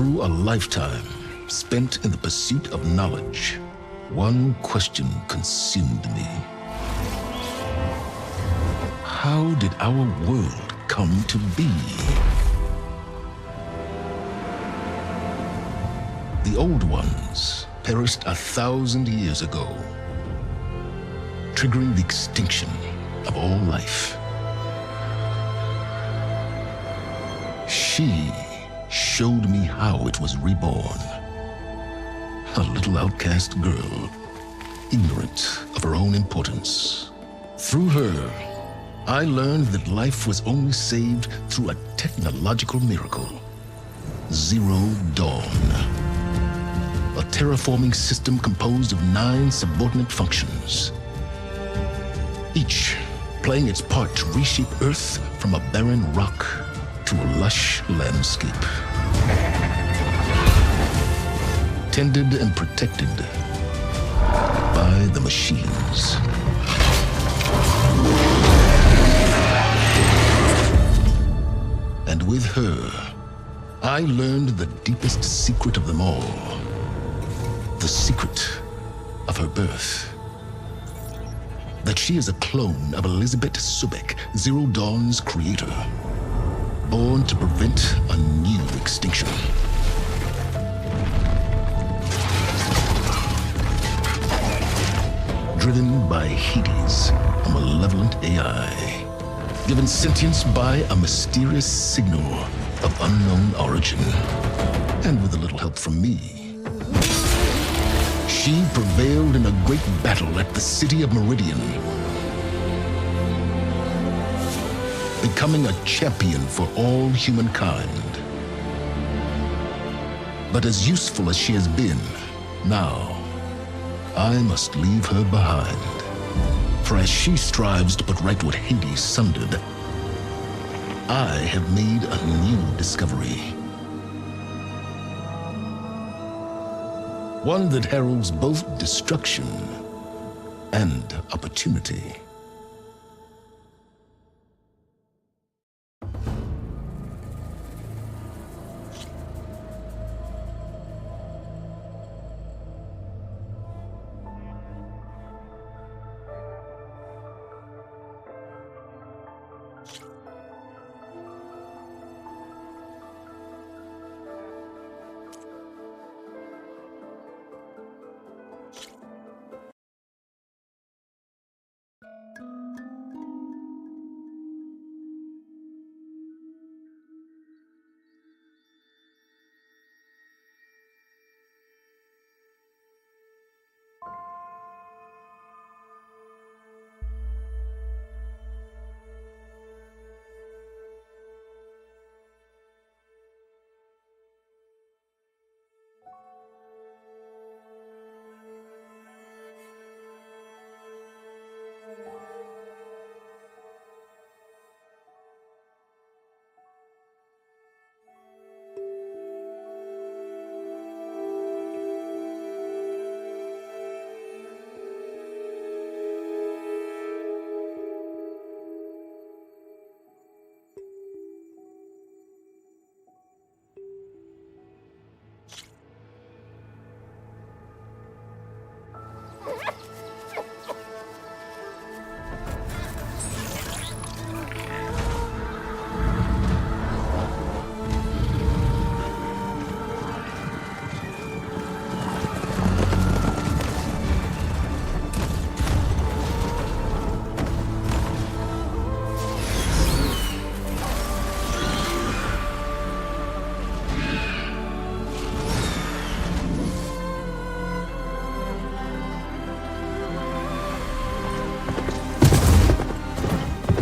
Through a lifetime spent in the pursuit of knowledge, one question consumed me. How did our world come to be? The old ones perished 1,000 years ago, triggering the extinction of all life. She showed me how it was reborn. A little outcast girl, ignorant of her own importance. Through her, I learned that life was only saved through a technological miracle. Zero Dawn. A terraforming system composed of 9 subordinate functions, each playing its part to reshape Earth from a barren rock to a lush landscape. Tended and protected by the machines. And with her, I learned the deepest secret of them all. The secret of her birth. That she is a clone of Elizabeth Subek, Zero Dawn's creator. Born to prevent a new extinction. Driven by Hades, a malevolent AI. Given sentience by a mysterious signal of unknown origin. And with a little help from me, she prevailed in a great battle at the city of Meridian, becoming a champion for all humankind. But as useful as she has been, now, I must leave her behind. For as she strives to put right what Hades sundered, I have made a new discovery. One that heralds both destruction and opportunity.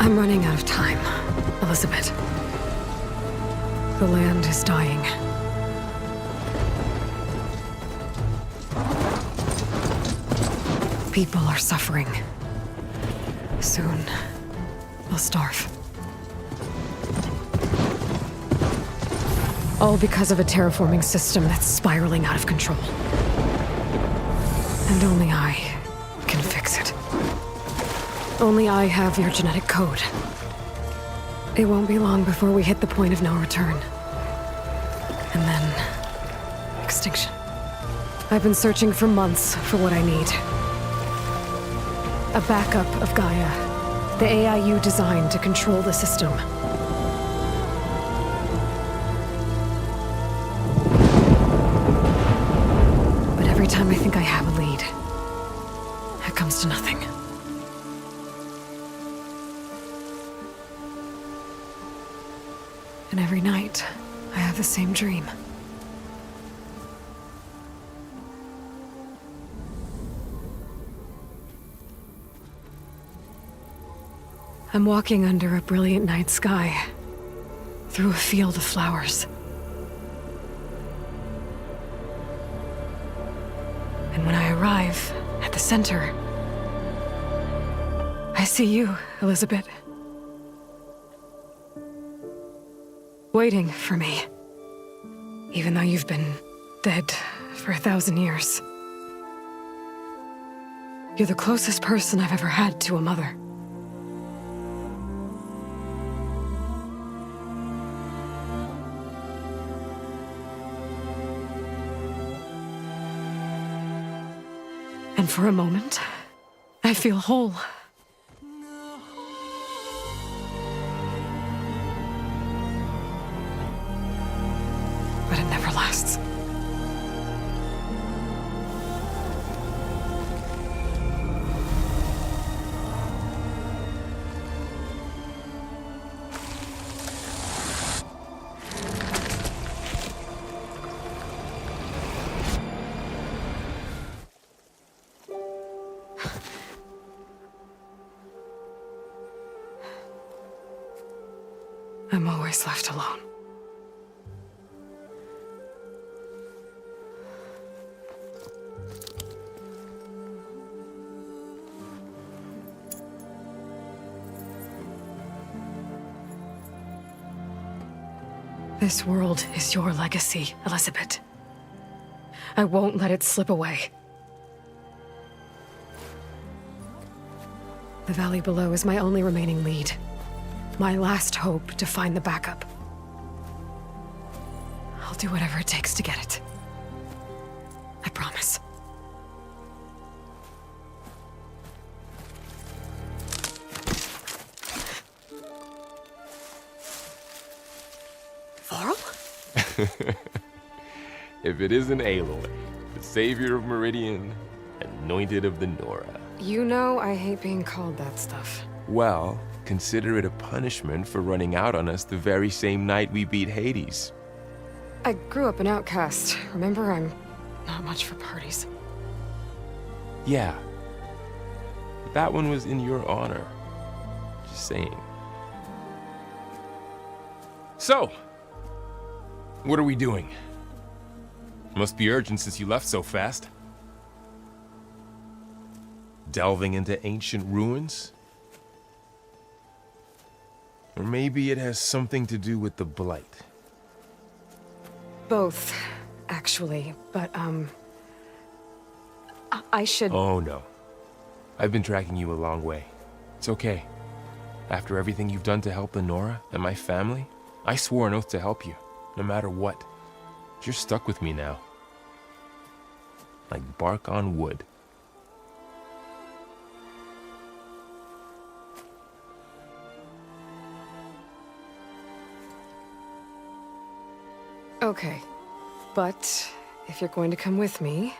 I'm running out of time, Elizabeth. The land is dying. People are suffering. Soon, they'll starve. All because of a terraforming system that's spiraling out of control. And only I can fix it. Only I have your genetic code. It won't be long before we hit the point of no return. And then extinction. I've been searching for months for what I need. A backup of Gaia, the AI you designed to control the system. But every time I think I have a lead, it comes to nothing. And every night, I have the same dream. I'm walking under a brilliant night sky, through a field of flowers. And when I arrive at the center, I see you, Elizabeth. Waiting for me. Even though you've been dead for 1,000 years. You're the closest person I've ever had to a mother. And for a moment, I feel whole. But it never lasts. I'm always left alone. This world is your legacy, Elizabeth. I won't let it slip away. The valley below is my only remaining lead. My last hope to find the backup. I'll do whatever it takes to get it. I promise. Varl? If it isn't Aloy, the savior of Meridian, anointed of the Nora. You know I hate being called that stuff. Well, consider it a punishment for running out on us the very same night we beat Hades. I grew up an outcast. Remember, I'm not much for parties. Yeah. But that one was in your honor. Just saying. So, what are we doing? Must be urgent since you left so fast. Delving into ancient ruins? Or maybe it has something to do with the Blight. Both, actually, but, I should... Oh, no. I've been tracking you a long way. It's okay. After everything you've done to help the Nora and my family, I swore an oath to help you, no matter what. You're stuck with me now. Like bark on wood. Okay, but if you're going to come with me,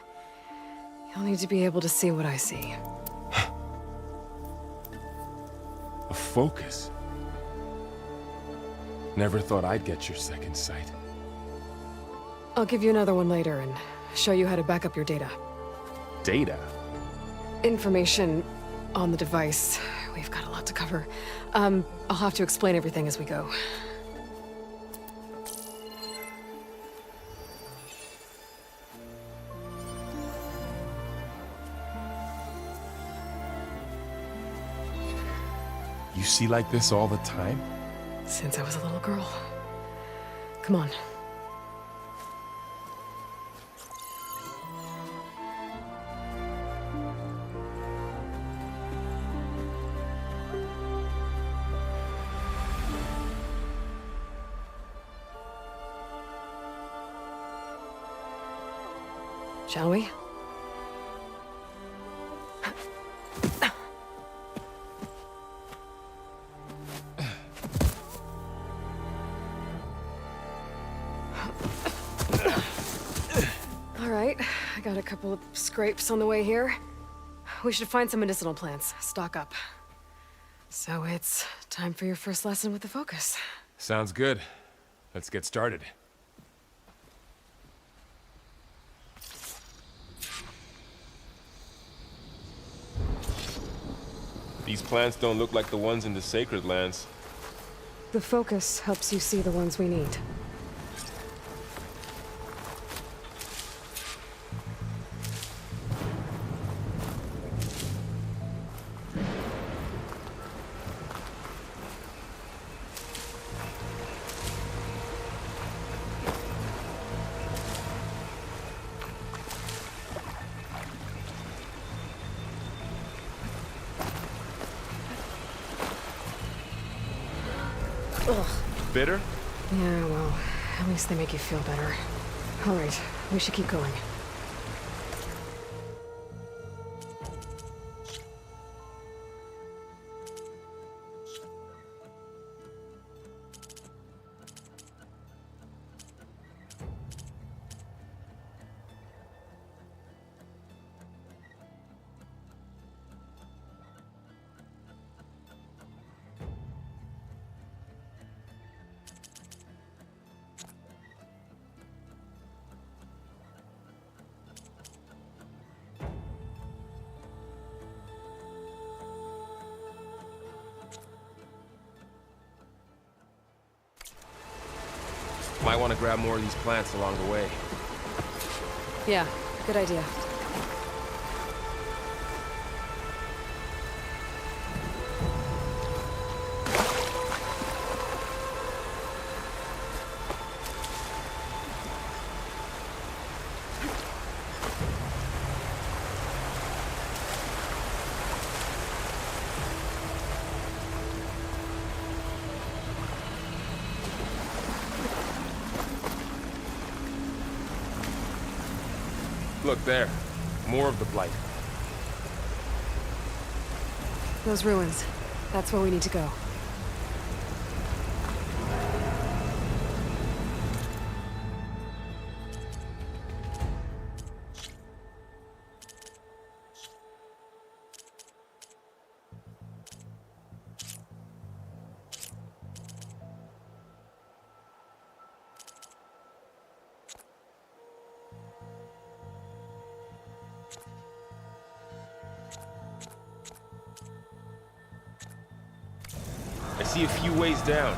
you'll need to be able to see what I see. A focus? Never thought I'd get your second sight. I'll give you another one later and show you how to back up your data. Data? Information on the device. We've got a lot to cover. I'll have to explain everything as we go. You see like this all the time? Since I was a little girl. Come on. Shall we? All right, I got a couple of scrapes on the way here. We should find some medicinal plants, stock up. So it's time for your first lesson with the Focus. Sounds good. Let's get started. These plants don't look like the ones in the Sacred Lands. The Focus helps you see the ones we need. Ugh. Bitter? Yeah, well, at least they make you feel better. All right, we should keep going. Might want to grab more of these plants along the way. Yeah, good idea. Look there. More of the blight. Those ruins. That's where we need to go. I see a few ways down.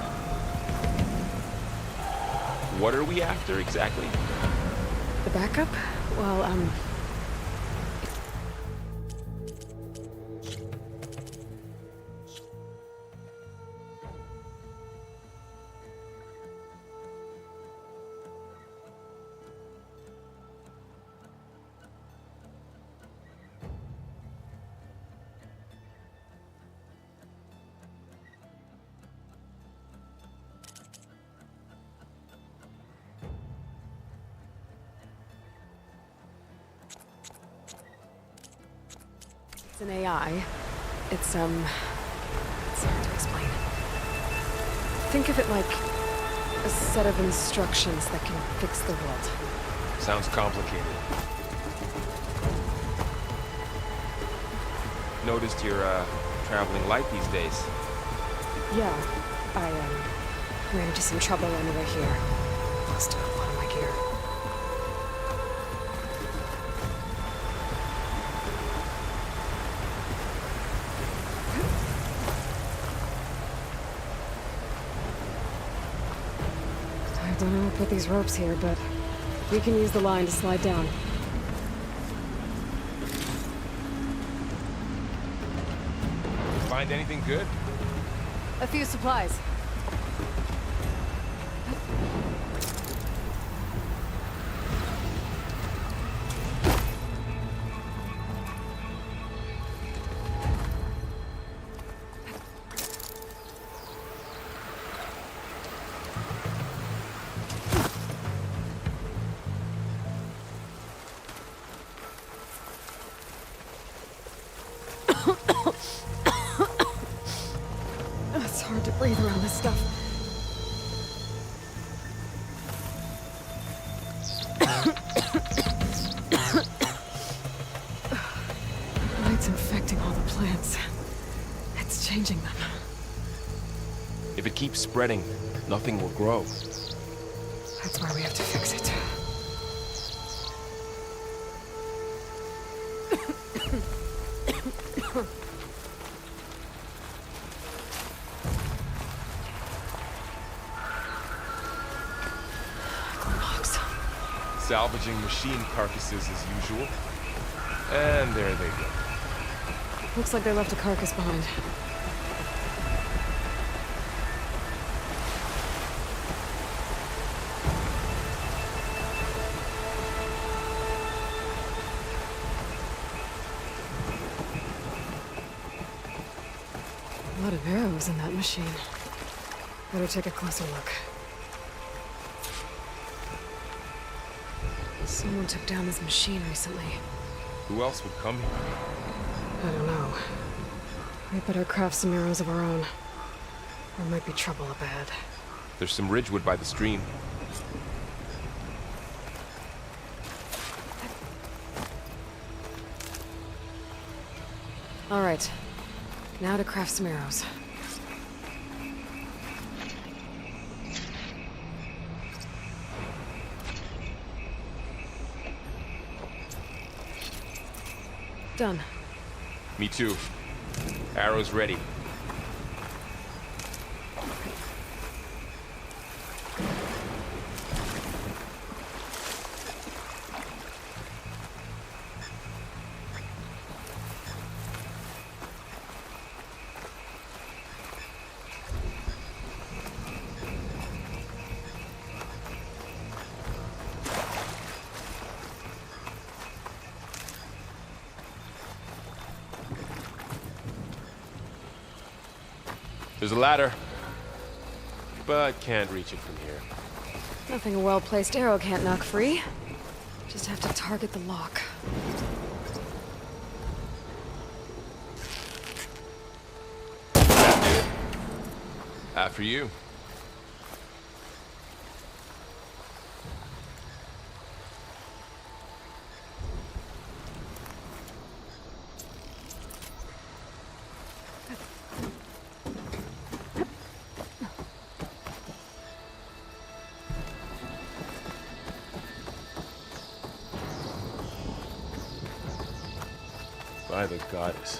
What are we after exactly? The backup? Well, it's an AI. It's hard to explain. Think of it like a set of instructions that can fix the world. Sounds complicated. Noticed you're, traveling light these days. Yeah, I, ran into some trouble on the way here. Lost a lot of my gear. I don't know who put these ropes here, but we can use the line to slide down. Find anything good? A few supplies. It's hard to breathe around this stuff. Light's infecting all the plants. It's changing them. If it keeps spreading, nothing will grow. That's why we have to fix it. Salvaging machine carcasses as usual. And there they go. Looks like they left a carcass behind. A lot of arrows in that machine. Better take a closer look. Someone took down this machine recently. Who else would come here? I don't know. We better craft some arrows of our own. There might be trouble up ahead. There's some ridgewood by the stream. All right. Now to craft some arrows. Done. Me too. Arrows ready. There's a ladder, but can't reach it from here. Nothing a well-placed arrow can't knock free. Just have to target the lock. After you. By the goddess.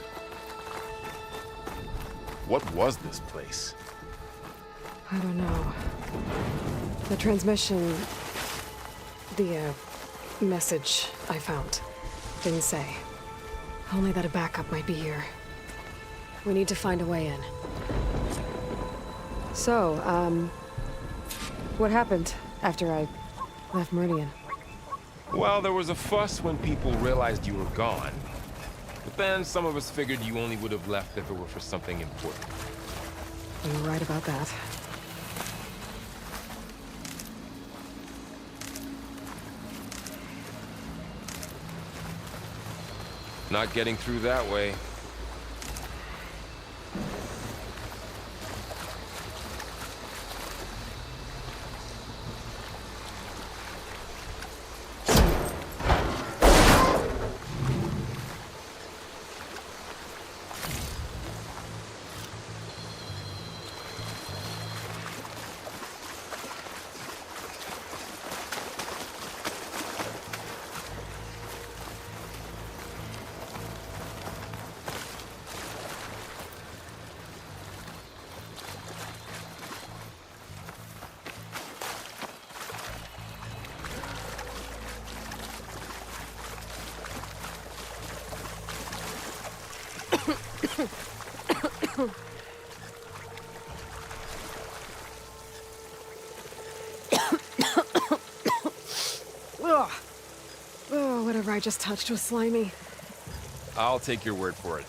What was this place? I don't know. The transmission... The, message I found didn't say. Only that a backup might be here. We need to find a way in. So, what happened after I left Meridian? Well, there was a fuss when people realized you were gone. But then some of us figured you only would have left if it were for something important. You're right about that. Not getting through that way. Ugh. Oh, whatever I just touched was slimy. I'll take your word for it.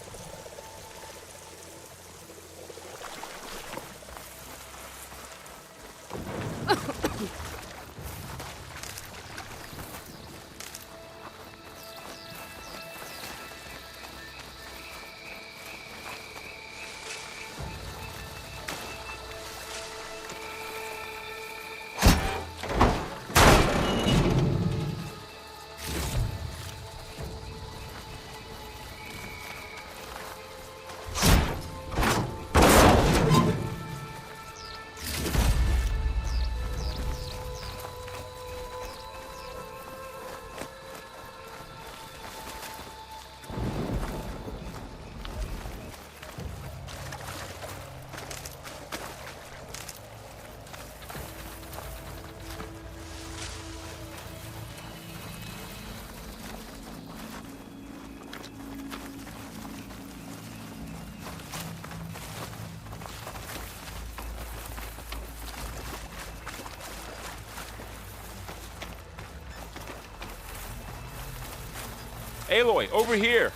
Aloy, over here!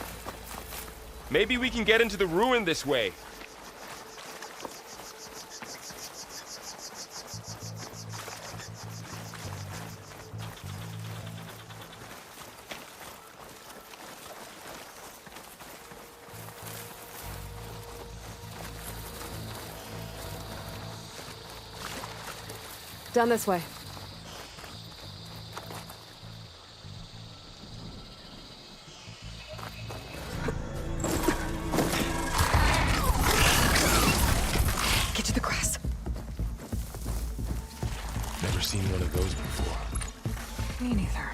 Maybe we can get into the ruin this way. Down this way. Get to the grass. Never seen one of those before. Me neither.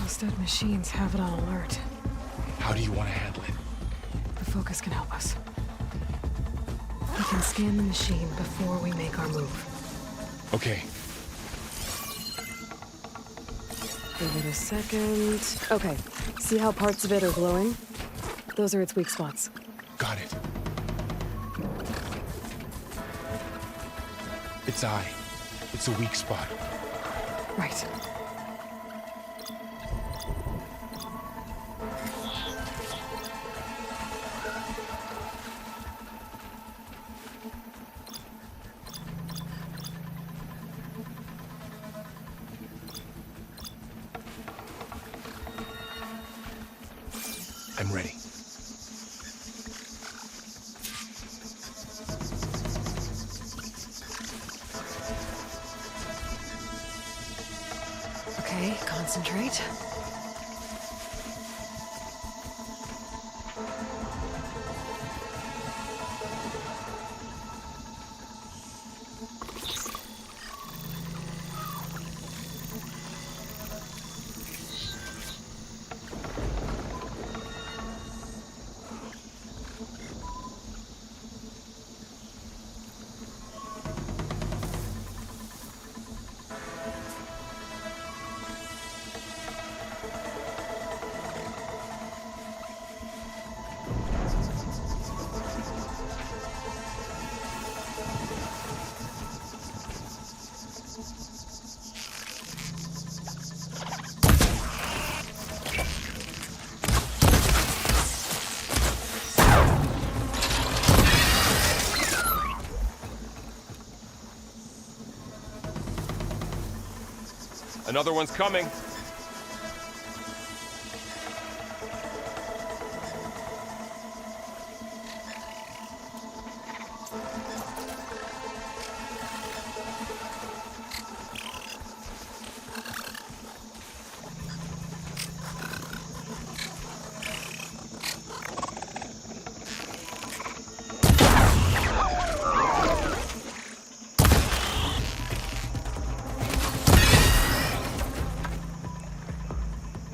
Those dead machines have it on alert. How do you want to handle it? The focus can help us. We can scan the machine before we make our move. Okay. Give it a second. Okay. See how parts of it are glowing? Those are its weak spots. Got it. Its eye. It's a weak spot. Right. I'm ready. Okay, concentrate. Another one's coming.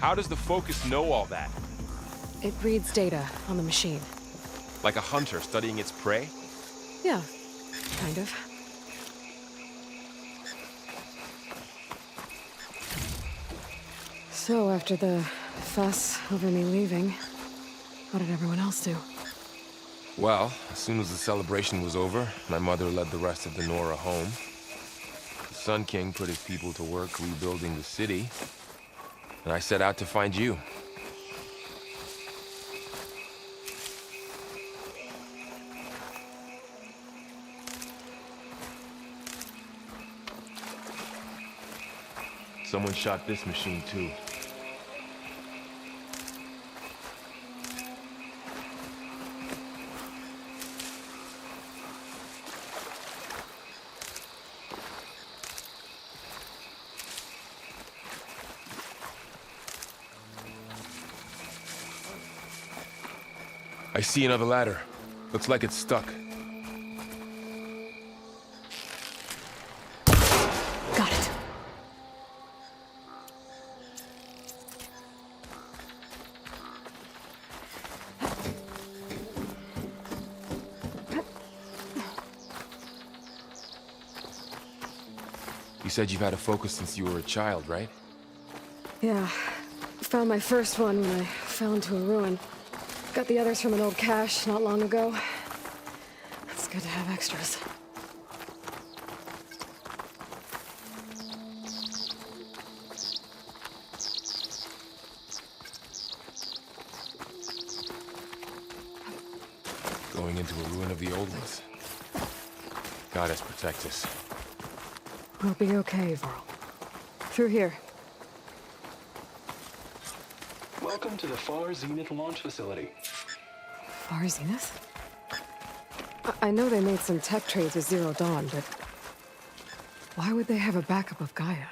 How does the focus know all that? It reads data on the machine. Like a hunter studying its prey? Yeah, kind of. So, after the fuss over me leaving, what did everyone else do? Well, as soon as the celebration was over, my mother led the rest of the Nora home. The Sun King put his people to work rebuilding the city, and I set out to find you. Someone shot this machine too. I see another ladder. Looks like it's stuck. Got it. You said you've had a focus since you were a child, right? Yeah. Found my first one when I fell into a ruin. Got the others from an old cache not long ago. It's good to have extras. going into a ruin of the old ones. God has protect us. We'll be okay, Varl. Through here. Welcome to the Far Zenith launch facility. Far Zenith? I know they made some tech trades with Zero Dawn, but why would they have a backup of Gaia?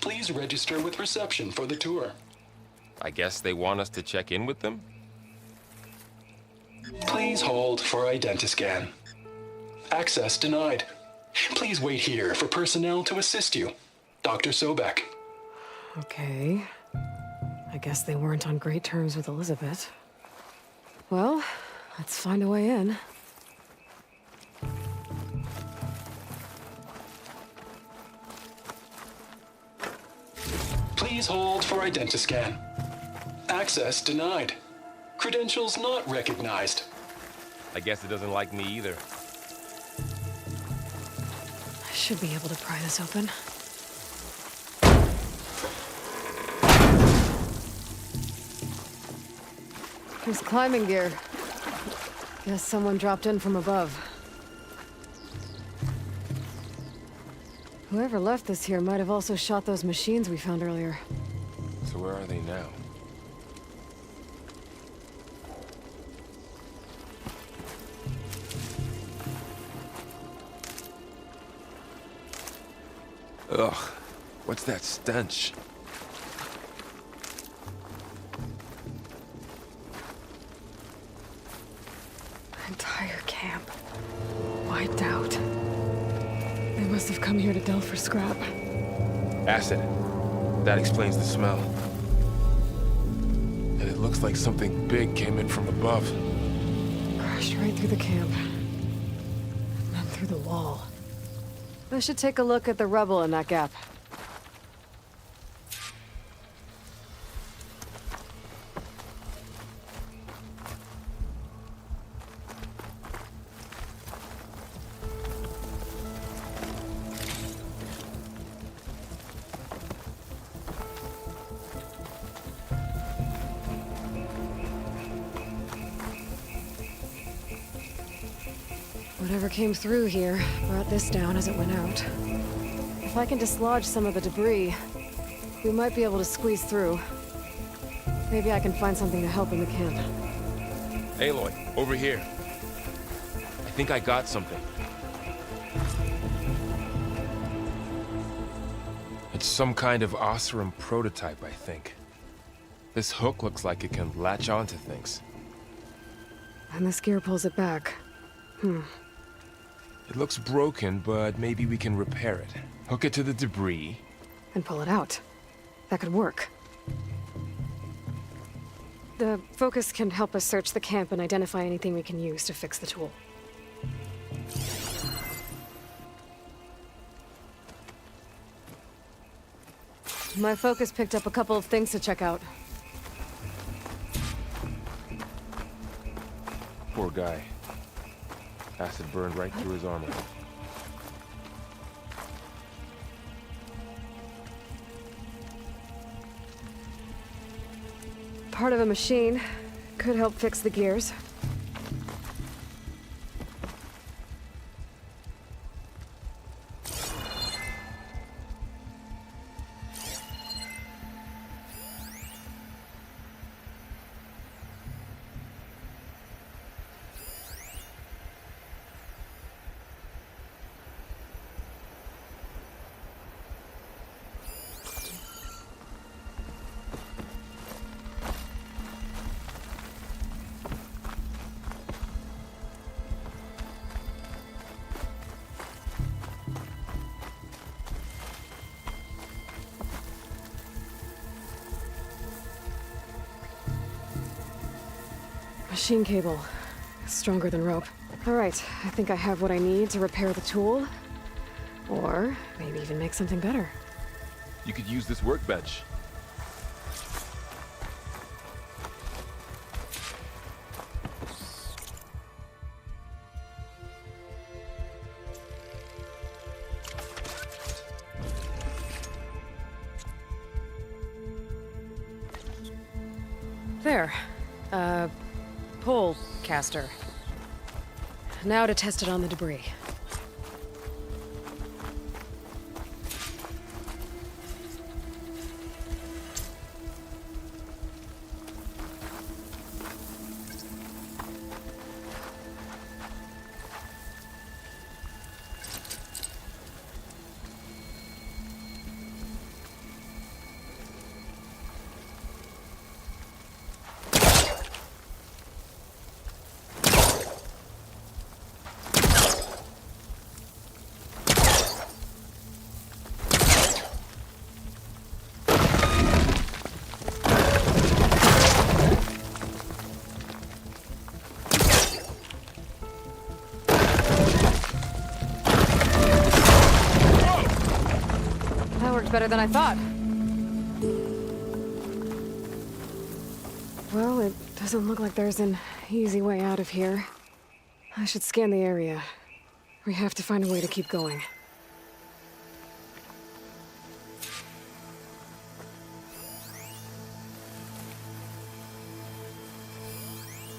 Please register with reception for the tour. I guess they want us to check in with them? Please hold for identiscan. Access denied. Please wait here for personnel to assist you. Dr. Sobek. Okay. I guess they weren't on great terms with Elizabeth. Well, let's find a way in. Please hold for identiscan. Access denied. Credentials not recognized. I guess it doesn't like me either. I should be able to pry this open. There's climbing gear. Guess someone dropped in from above. Whoever left this here might have also shot those machines we found earlier. So where are they now? Ugh, what's that stench? Entire camp. Wiped out. They must have come here to delve for scrap. Acid. That explains the smell. And it looks like something big came in from above. Crashed right through the camp. And then through the wall. I should take a look at the rubble in that gap. Whatever came through here brought this down as it went out. If I can dislodge some of the debris, we might be able to squeeze through. Maybe I can find something to help in the camp. Aloy, over here. I think I got something. It's some kind of Oseram prototype, I think. This hook looks like it can latch onto things. And this gear pulls it back. It looks broken, but maybe we can repair it. Hook it to the debris. And pull it out. That could work. The focus can help us search the camp and identify anything we can use to fix the tool. My focus picked up a couple of things to check out. Poor guy. Acid burned right through his armor. Part of a machine. Could help fix the gears. Machine cable. Stronger than rope. All right, I think I have what I need to repair the tool. Or maybe even make something better. You could use this workbench. There. Pole caster. Now to test it on the debris. Better than I thought. Well, it doesn't look like there's an easy way out of here. I should scan the area. We have to find a way to keep going.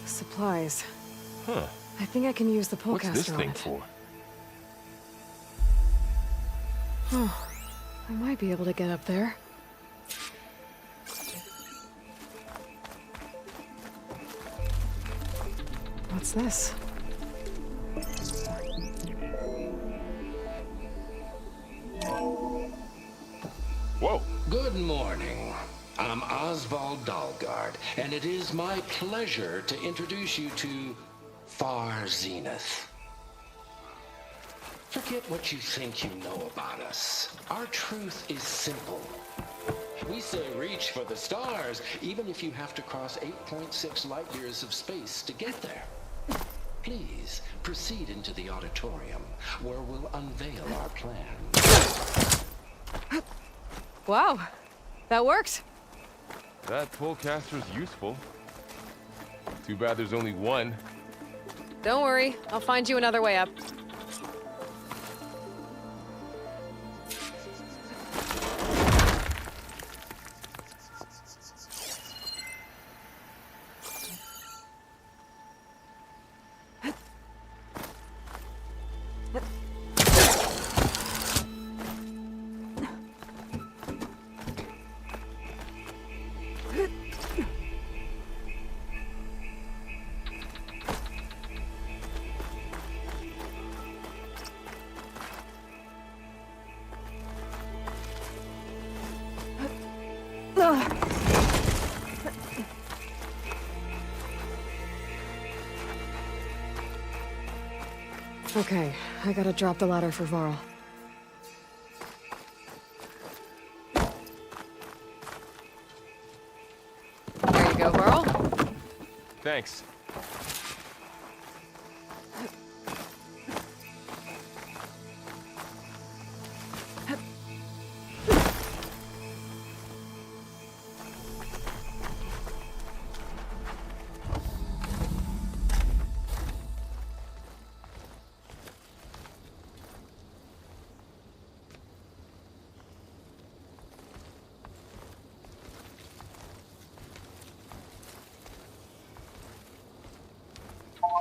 Supplies. Huh. I think I can use the polecaster What's this on thing it. for? Oh. I might be able to get up there. What's this? Whoa! Good morning. I'm Oswald Dalgard, and it is my pleasure to introduce you to Far Zenith. Forget what you think you know about us. Our truth is simple. We say reach for the stars, even if you have to cross 8.6 light years of space to get there. Please proceed into the auditorium, where we'll unveil our plan. Wow, that worked. That polecaster's useful. Too bad there's only one. Don't worry, I'll find you another way up. Okay, I gotta drop the ladder for Varl. There you go, Varl. Thanks.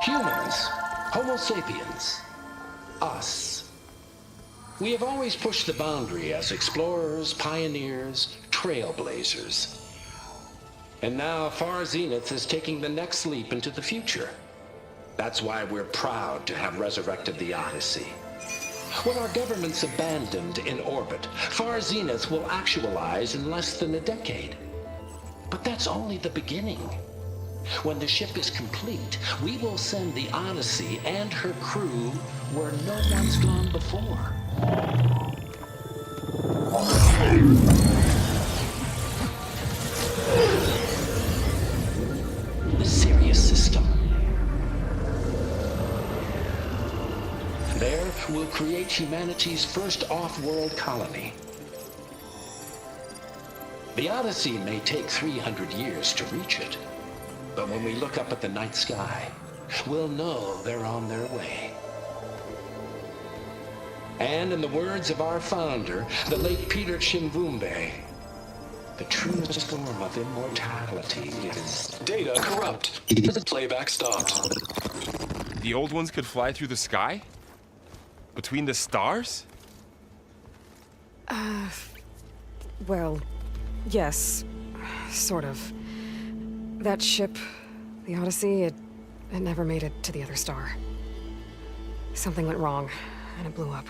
Humans, Homo sapiens, us. We have always pushed the boundary as explorers, pioneers, trailblazers. And now Far Zenith is taking the next leap into the future. That's why we're proud to have resurrected the Odyssey. When our government's abandoned in orbit, Far Zenith will actualize in less than a decade. But that's only the beginning. When the ship is complete, we will send the Odyssey and her crew where no one's gone before. The Sirius system. There, we'll create humanity's first off-world colony. The Odyssey may take 300 years to reach it. But when we look up at the night sky, we'll know they're on their way. And in the words of our founder, the late Peter Chimvumbe, the truest form of immortality is... Data corrupt. Playback stopped. The old ones could fly through the sky? Between the stars? Well, yes. Sort of. That ship, the Odyssey, it never made it to the other star. Something went wrong, and it blew up.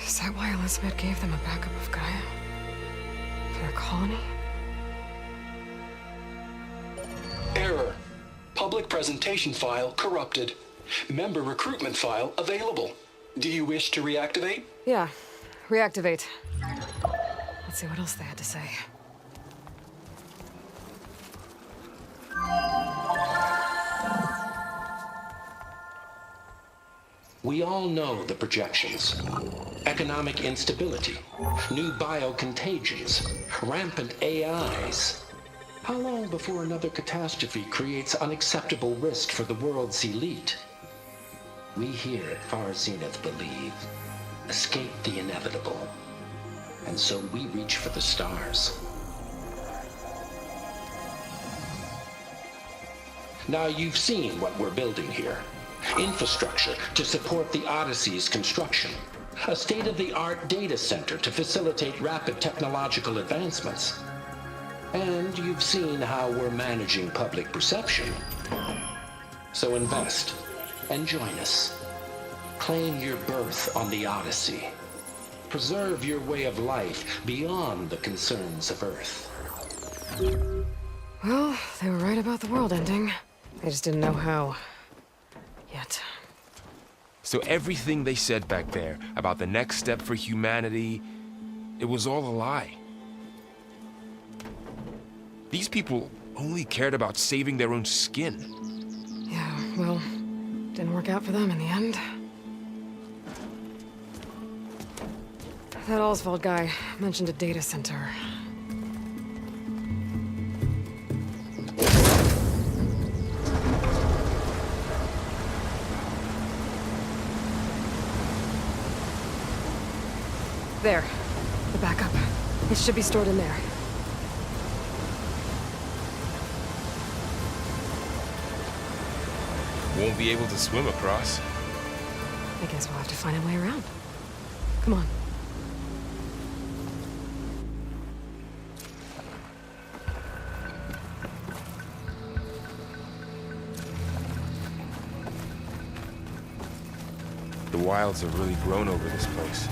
Is that why Elizabeth gave them a backup of Gaia? For their colony? Error. Public presentation file corrupted. Member recruitment file available. Do you wish to reactivate? Yeah. Reactivate. Let's see what else they had to say. We all know the projections. Economic instability, new biocontagions, rampant AIs. How long before another catastrophe creates unacceptable risk for the world's elite? We here at Far Zenith believe, escape the inevitable. And so we reach for the stars. Now you've seen what we're building here. Infrastructure to support the Odyssey's construction. A state-of-the-art data center to facilitate rapid technological advancements. And you've seen how we're managing public perception. So invest and join us. Claim your berth on the Odyssey. Preserve your way of life beyond the concerns of Earth. Well, they were right about the world ending. They just didn't know how. Yet. So everything they said back there about the next step for humanity, it was all a lie. These people only cared about saving their own skin. Yeah, well, didn't work out for them in the end. That Oswald guy mentioned a data center. There. The backup. It should be stored in there. Won't be able to swim across. I guess we'll have to find a way around. Come on. The wilds have really grown over this place.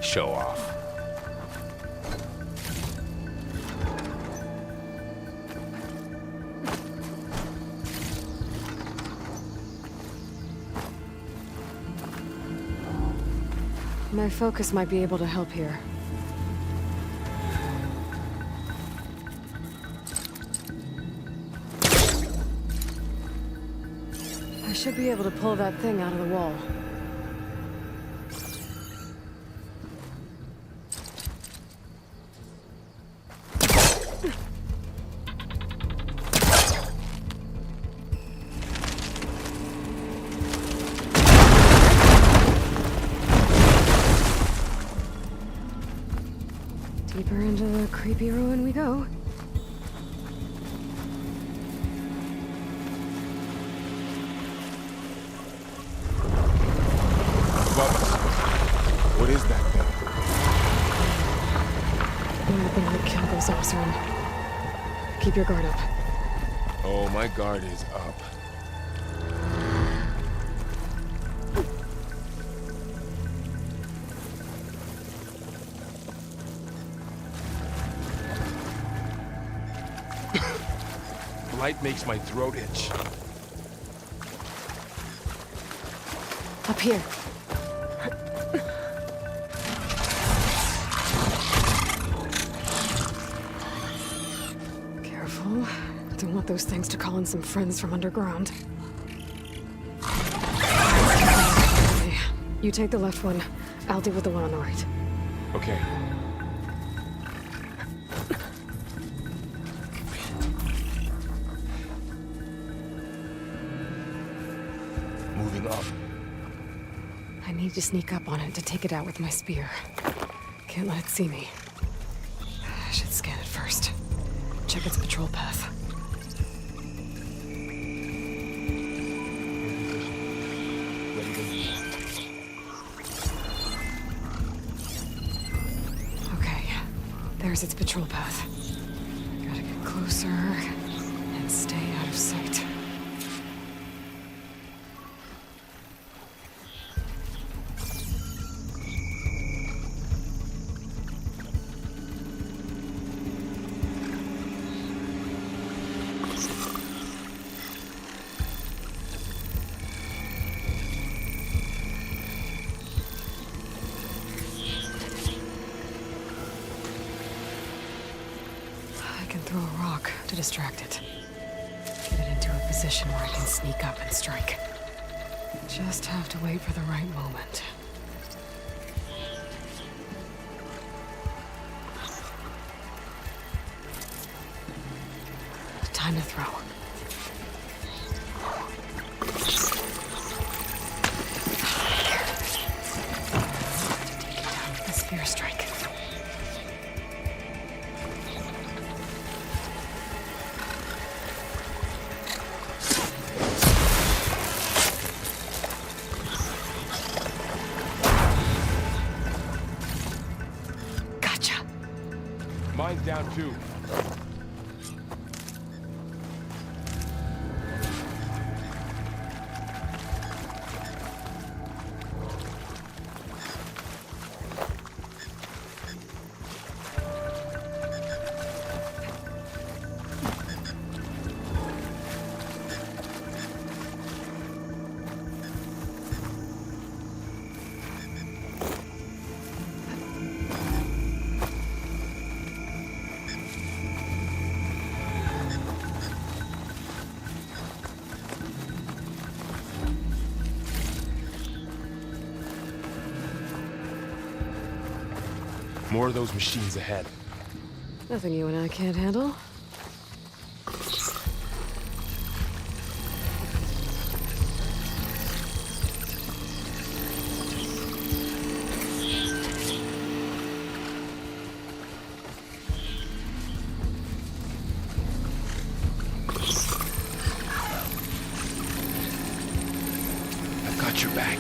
Show off. My focus might be able to help here. I should be able to pull that thing out of the wall. Deeper into the creepy ruin we go. What is that thing? One of the things that killed those Oseram. Keep your guard up. Oh, my guard is up. Light makes my throat itch. Up here. Careful. Don't want those things to call in some friends from underground. Okay, you take the left one. I'll deal with the one on the right. Okay. opening up. I need to sneak up on it to take it out with my spear. Can't let it see me. I should scan it first. Check its patrol path. Okay, there's its patrol path. Gotta get closer and stay out of sight. I can throw a rock to distract it. Get it into a position where I can sneak up and strike. Just have to wait for the right moment. Time to throw. To take it down with a spear strike. Gotcha. Mine's down too. More of those machines ahead. Nothing you and I can't handle. I've got your back.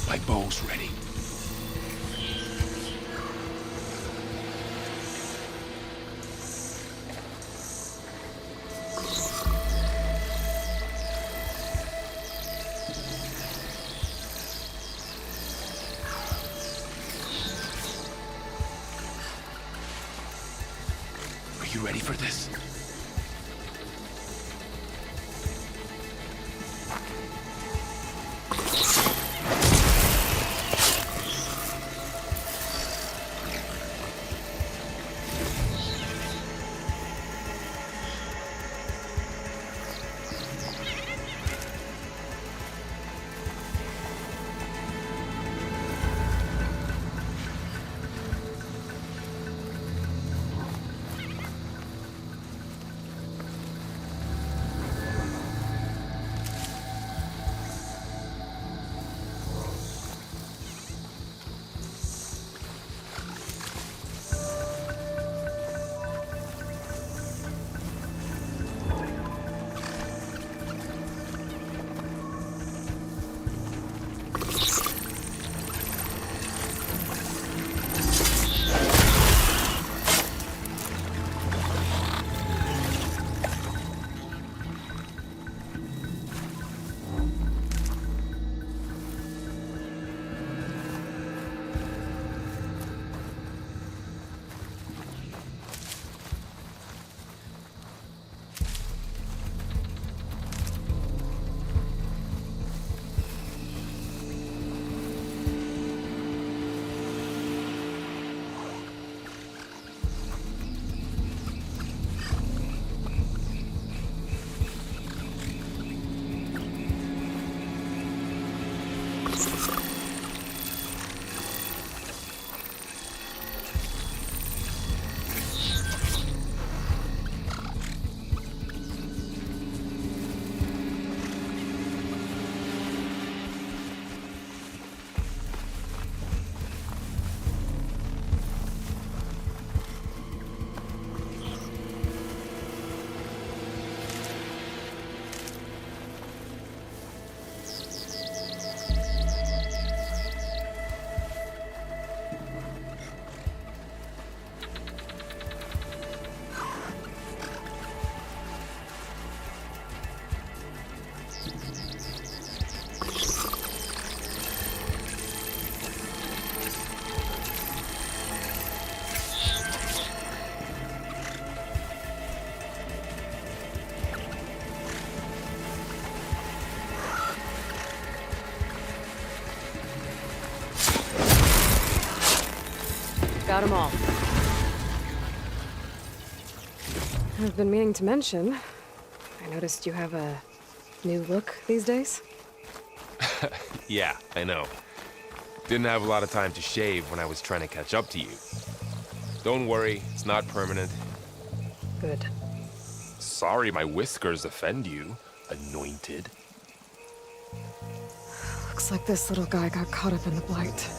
My bow's ready. Are you ready for this? Got them all. I've been meaning to mention, I noticed you have a new look these days. Yeah, I know. Didn't have a lot of time to shave when I was trying to catch up to you. Don't worry, it's not permanent. Good. Sorry my whiskers offend you, anointed. Looks like this little guy got caught up in the blight.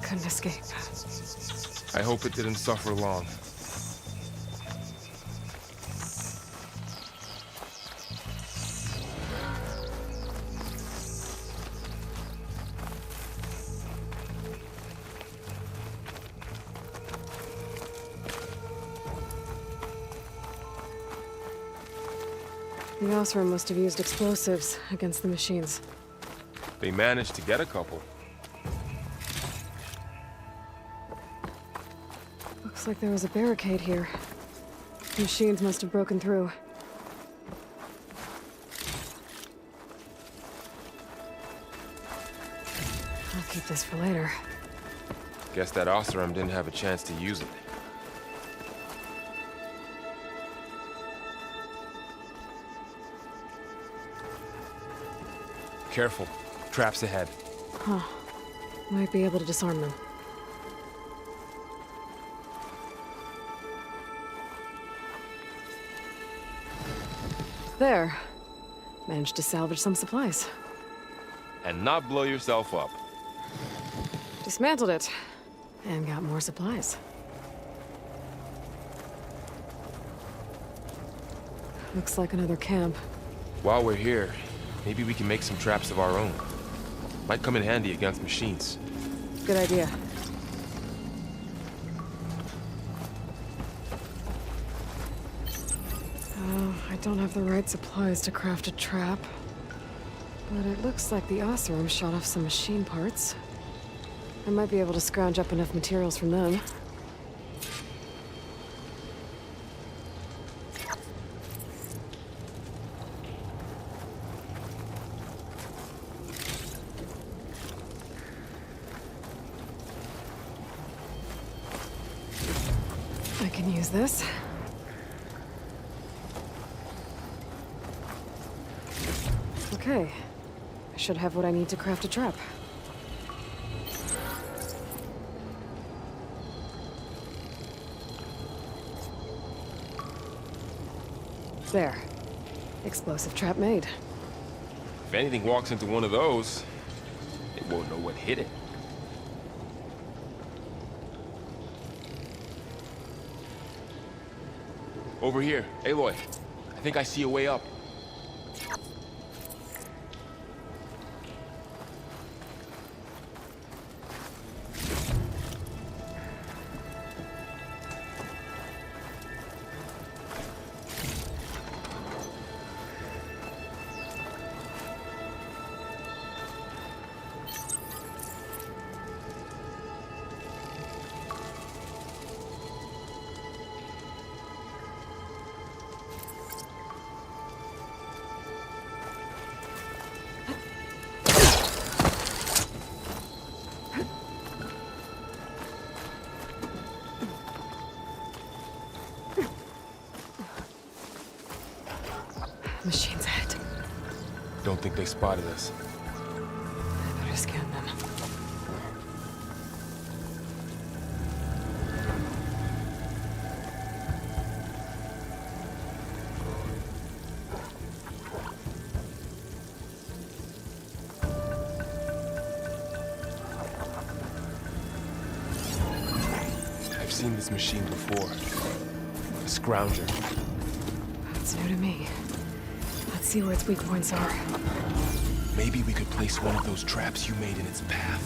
Couldn't escape. I hope it didn't suffer long. The Osram must have used explosives against the machines. They managed to get a couple. Looks like there was a barricade here. Machines must have broken through. I'll keep this for later. Guess that Osram didn't have a chance to use it. Careful. Traps ahead. Huh. Might be able to disarm them. There. Managed to salvage some supplies. And not blow yourself up. Dismantled it. And got more supplies. Looks like another camp. While we're here, maybe we can make some traps of our own. Might come in handy against machines. Good idea. I don't have the right supplies to craft a trap. But it looks like the Osram shot off some machine parts. I might be able to scrounge up enough materials from them. I can use this. Okay. I should have what I need to craft a trap. There. Explosive trap made. If anything walks into one of those, it won't know what hit it. Over here, Aloy. I think I see a way up. Machines ahead. Don't think they spotted us. I better scan them. I've seen this machine before. A scrounger. That's new to me. Let's see where its weak points are. Maybe we could place one of those traps you made in its path.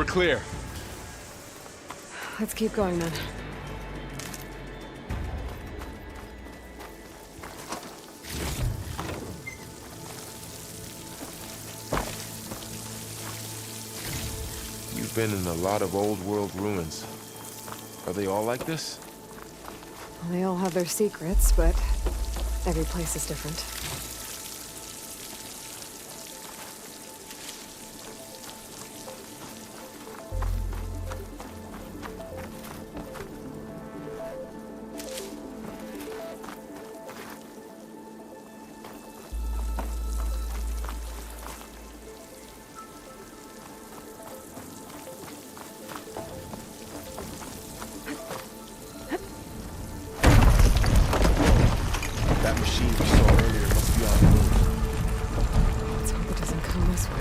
We're clear. Let's keep going then. You've been in a lot of old world ruins. Are they all like this? Well, they all have their secrets, but every place is different. That machine we saw earlier must be on the move. Let's hope it doesn't come this way.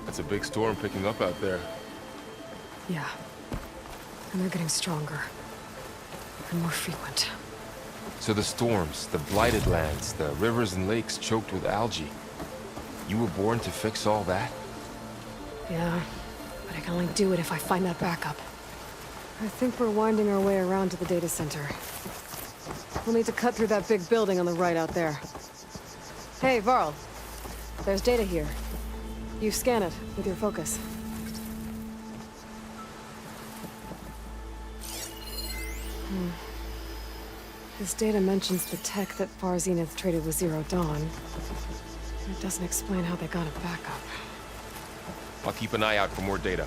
It's a big storm picking up out there. Yeah. And they're getting stronger. And more frequent. So the storms, the blighted lands, the rivers and lakes choked with algae. You were born to fix all that? Yeah. But I can only do it if I find that backup. I think we're winding our way around to the data center. We'll need to cut through that big building on the right out there. Hey, Varl. There's data here. You scan it with your focus. This data mentions the tech that Far Zenith traded with Zero Dawn. It doesn't explain how they got it back up. I'll keep an eye out for more data.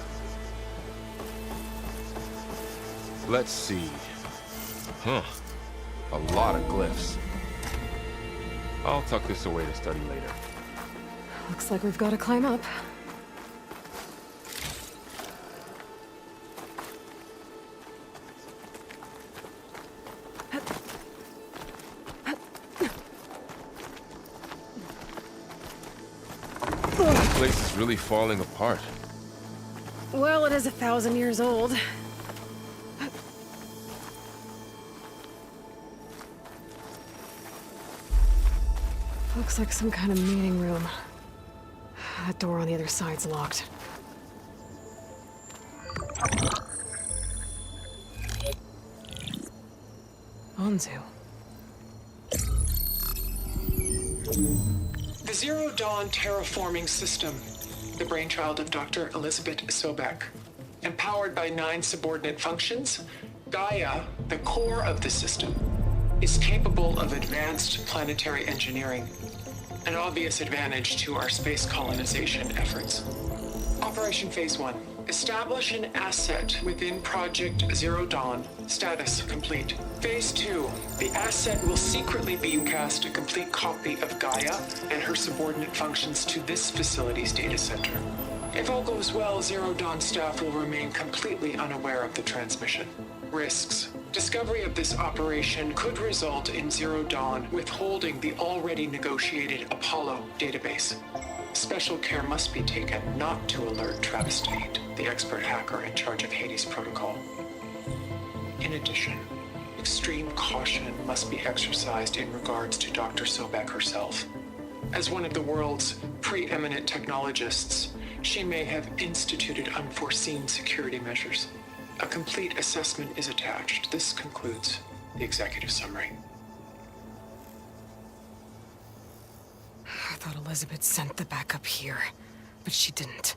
Let's see. Huh. A lot of glyphs. I'll tuck this away to study later. Looks like we've got to climb up. This place is really falling apart. Well, it is 1,000 years old. Looks like some kind of meeting room. That door on the other side's locked. Anzu. The Zero Dawn terraforming system, the brainchild of Dr. Elizabeth Sobek. Empowered by 9 subordinate functions, Gaia, the core of the system, is capable of advanced planetary engineering, an obvious advantage to our space colonization efforts. Operation Phase 1. Establish an asset within Project Zero Dawn. Status complete. Phase 2. The asset will secretly beamcast a complete copy of Gaia and her subordinate functions to this facility's data center. If all goes well, Zero Dawn staff will remain completely unaware of the transmission. Risks. Discovery of this operation could result in Zero Dawn withholding the already negotiated Apollo database. Special care must be taken not to alert Travis Tate, the expert hacker in charge of Hades Protocol. In addition, extreme caution must be exercised in regards to Dr. Sobek herself. As one of the world's preeminent technologists, she may have instituted unforeseen security measures. A complete assessment is attached. This concludes the executive summary. I thought Elizabeth sent the backup here, but she didn't.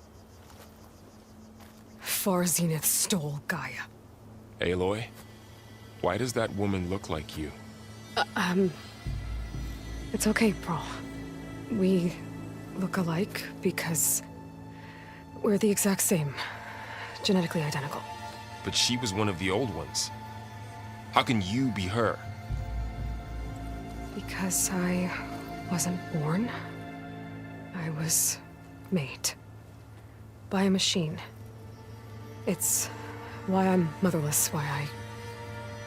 Far Zenith stole Gaia. Aloy, why does that woman look like you? It's okay, Pearl. We look alike because we're the exact same. Genetically identical. But she was one of the old ones. How can you be her? Because I wasn't born. I was made. By a machine. It's why I'm motherless, why I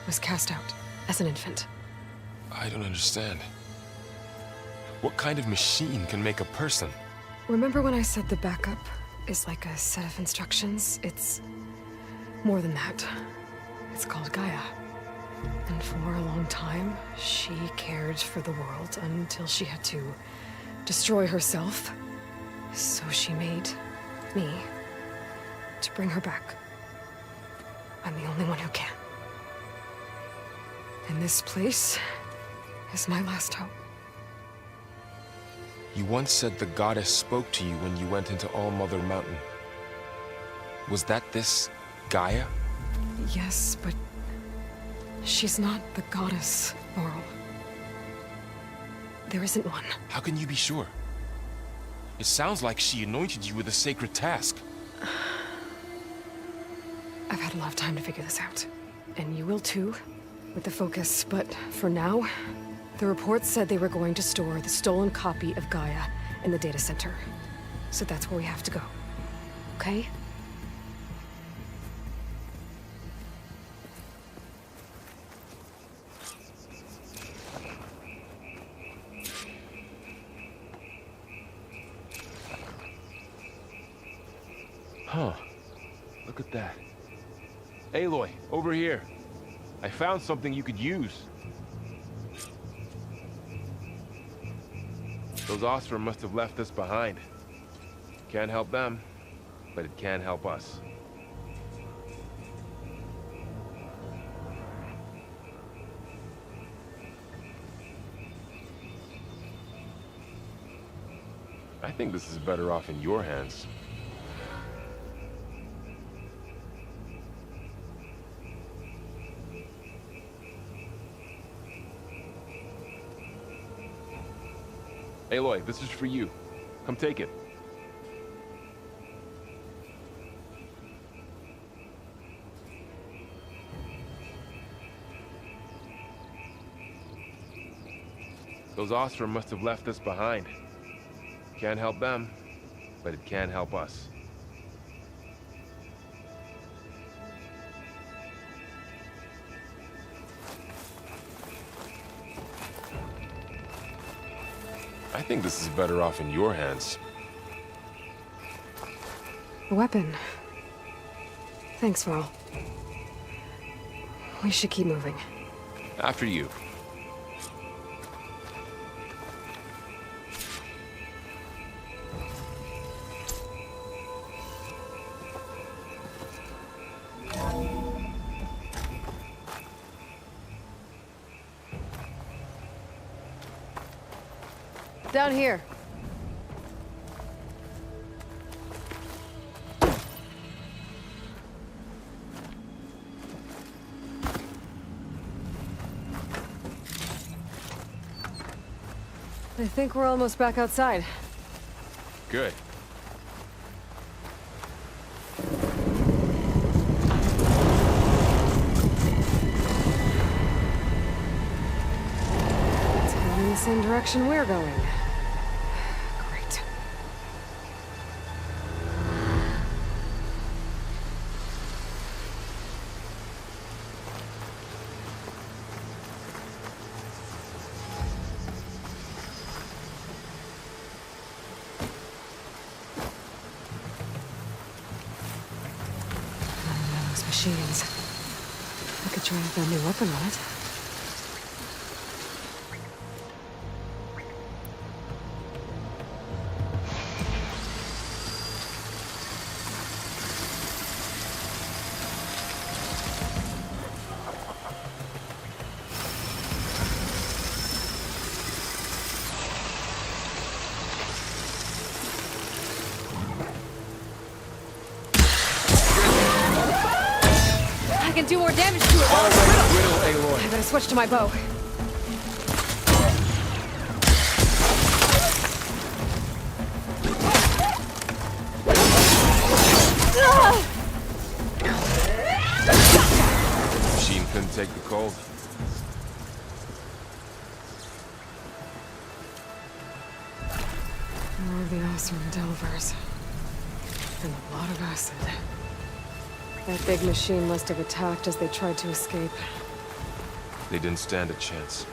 was cast out as an infant. I don't understand. What kind of machine can make a person? Remember when I said the backup is like a set of instructions? It's more than that. It's called Gaia. And for a long time, she cared for the world until she had to destroy herself. So she made me to bring her back. I'm the only one who can. And this place is my last hope. You once said the goddess spoke to you when you went into All-Mother Mountain. Was that this Gaia? Yes, but she's not the goddess, Laurel. There isn't one. How can you be sure? It sounds like she anointed you with a sacred task. I've had a lot of time to figure this out. And you will too, with the focus. But for now, the reports said they were going to store the stolen copy of Gaia in the data center. So that's where we have to go. Okay? Huh. Look at that. Aloy, over here. I found something you could use. Those Osfer must have left us behind. Can't help them, but it can help us. I think this is better off in your hands. Aloy, this is for you. Come take it. Those Osfer must have left us behind. Can't help them, but it can help us. I think this is better off in your hands. A weapon. Thanks, Varl. We should keep moving. After you. Down here. I think we're almost back outside. Good. It's going in the same direction we're going. Great. Those machines. I could try a new weapon on it. and do more damage to it. Already whittle, Aloy. I better switch to my bow. Machine couldn't take the cold. More of the Osram Delvers. And a lot of acid. That big machine must have attacked as they tried to escape. They didn't stand a chance.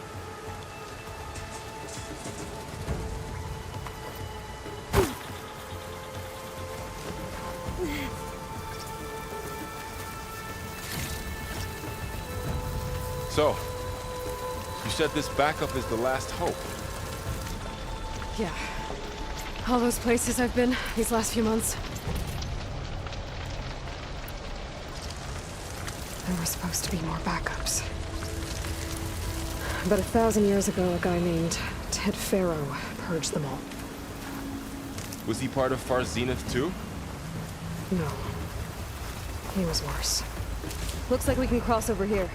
So, you said this backup is the last hope. Yeah. All those places I've been these last few months. There were supposed to be more backups. But 1,000 years ago, a guy named Ted Faro purged them all. Was he part of Far Zenith too? No. He was worse. Looks like we can cross over here.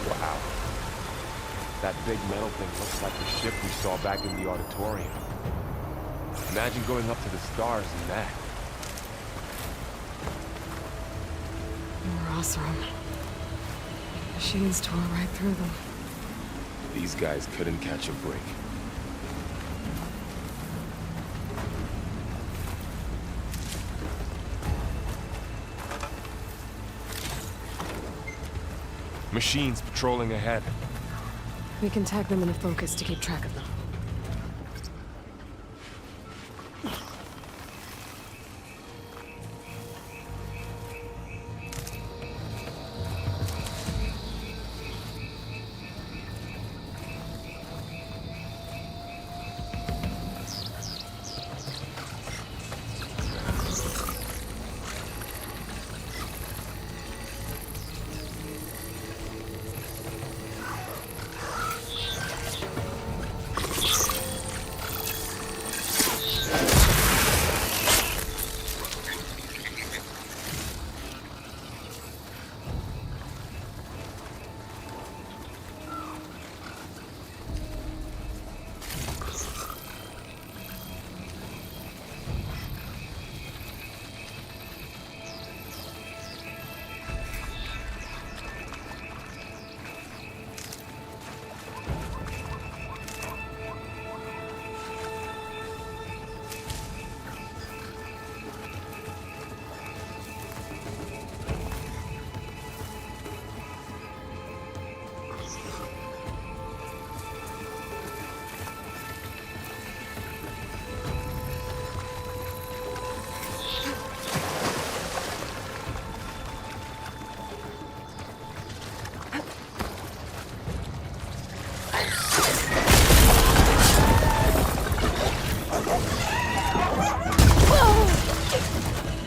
Wow. That big metal thing looks like the ship we saw back in the auditorium. Imagine going up to the stars in that. More Osram. Machines tore right through them. These guys couldn't catch a break. Machines patrolling ahead. We can tag them in a focus to keep track of them.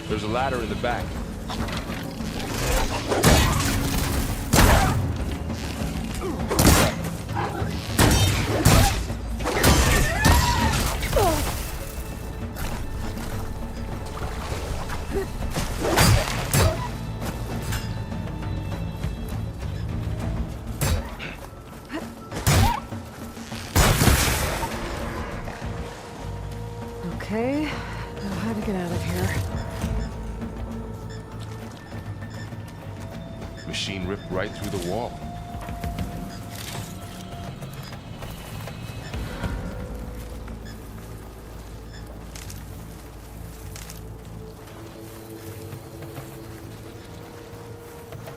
There's a ladder in the back. Okay, now how to get out of here? Machine ripped right through the wall.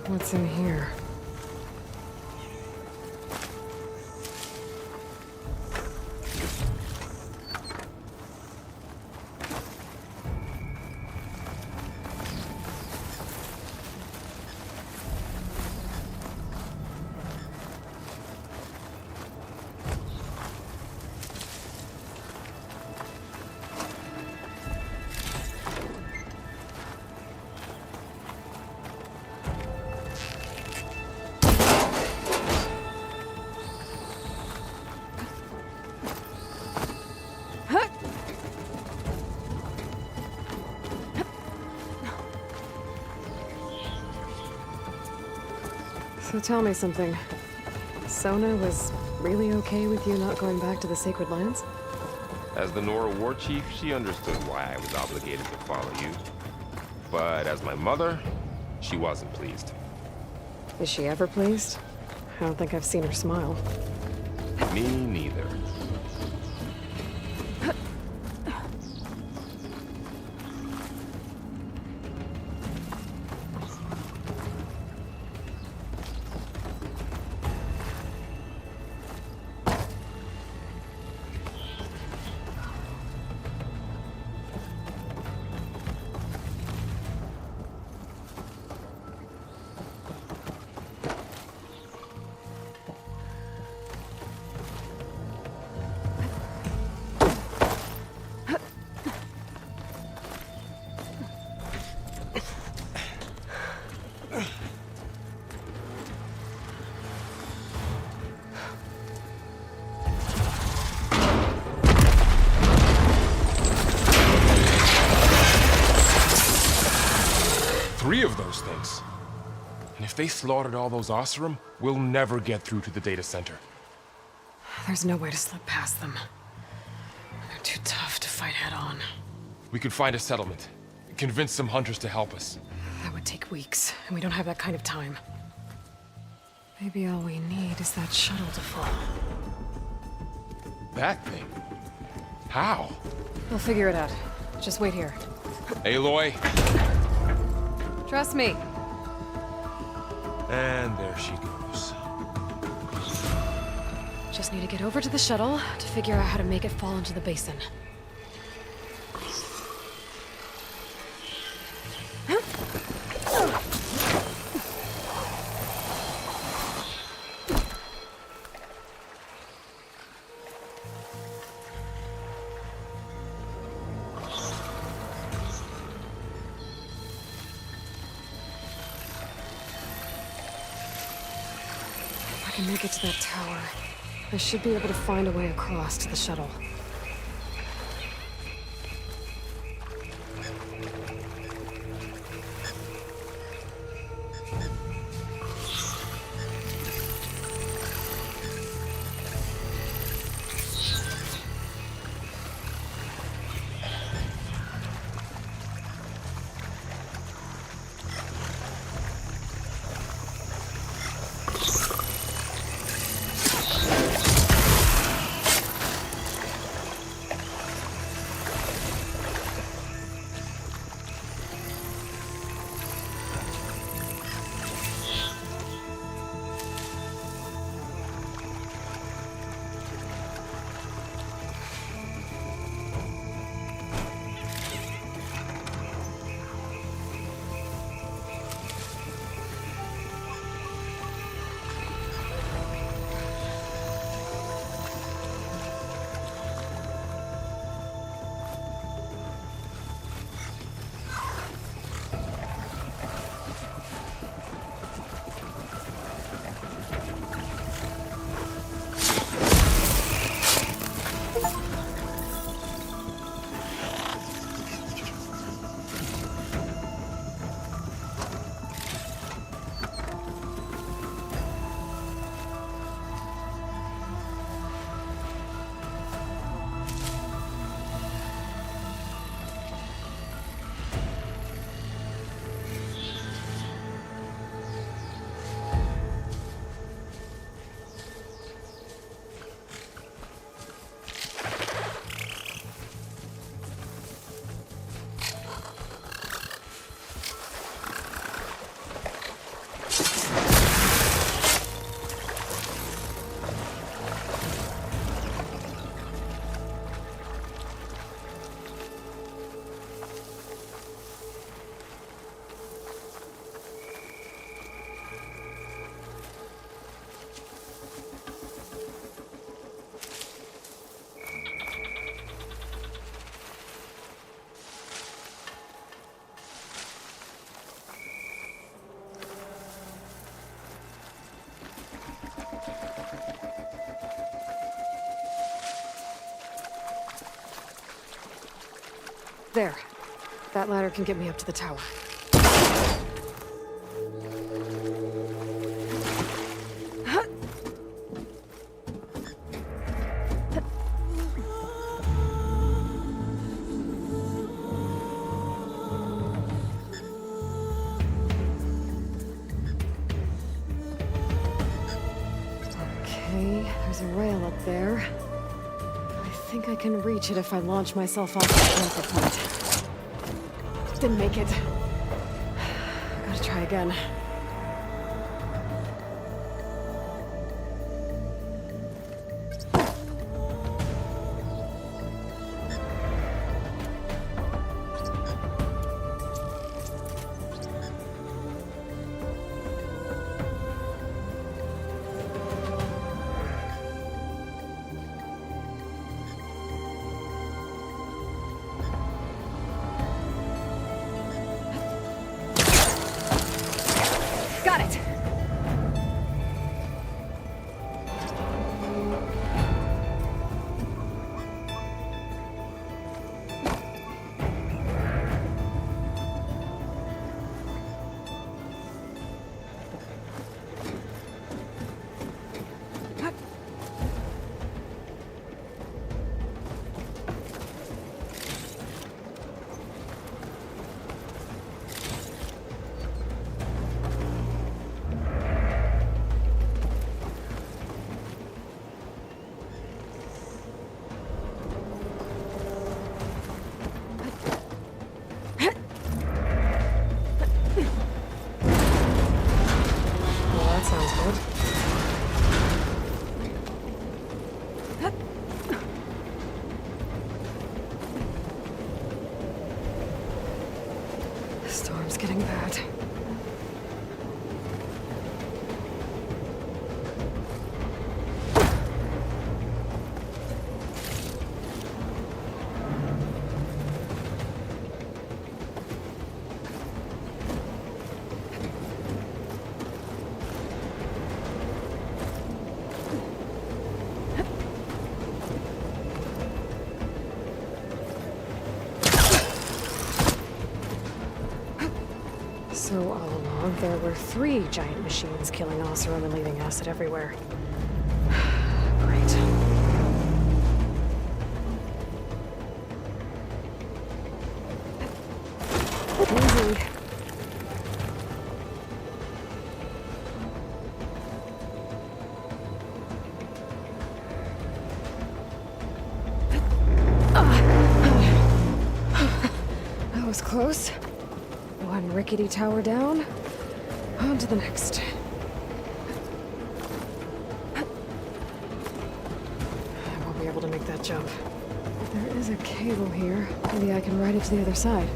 What's in here? So tell me something. Sona was really okay with you not going back to the Sacred Lands? As the Nora war chief, she understood why I was obligated to follow you. But as my mother, she wasn't pleased. Is she ever pleased? I don't think I've seen her smile. Me neither. Three of those things. And if they slaughtered all those Oseram, we'll never get through to the data center. There's no way to slip past them. They're too tough to fight head-on. We could find a settlement. Convince some hunters to help us. That would take weeks, and we don't have that kind of time. Maybe all we need is that shuttle to fall. That thing? How? We'll figure it out. Just wait here. Aloy. Trust me. And there she goes. Just need to get over to the shuttle to figure out how to make it fall into the basin. If I can make it to that tower, I should be able to find a way across to the shuttle. There. That ladder can get me up to the tower. Okay, there's a rail up there. I think I can reach it if I launch myself off the transfer point. Didn't make it. Gotta try again. Got it! Well, that sounds good. The storm's getting bad. So all along, there were 3 giant machines killing Oseram and leaving acid everywhere. Great. Easy. That was close. One rickety tower down. On to the next. I won't be able to make that jump. There is a cable here. Maybe I can ride it to the other side.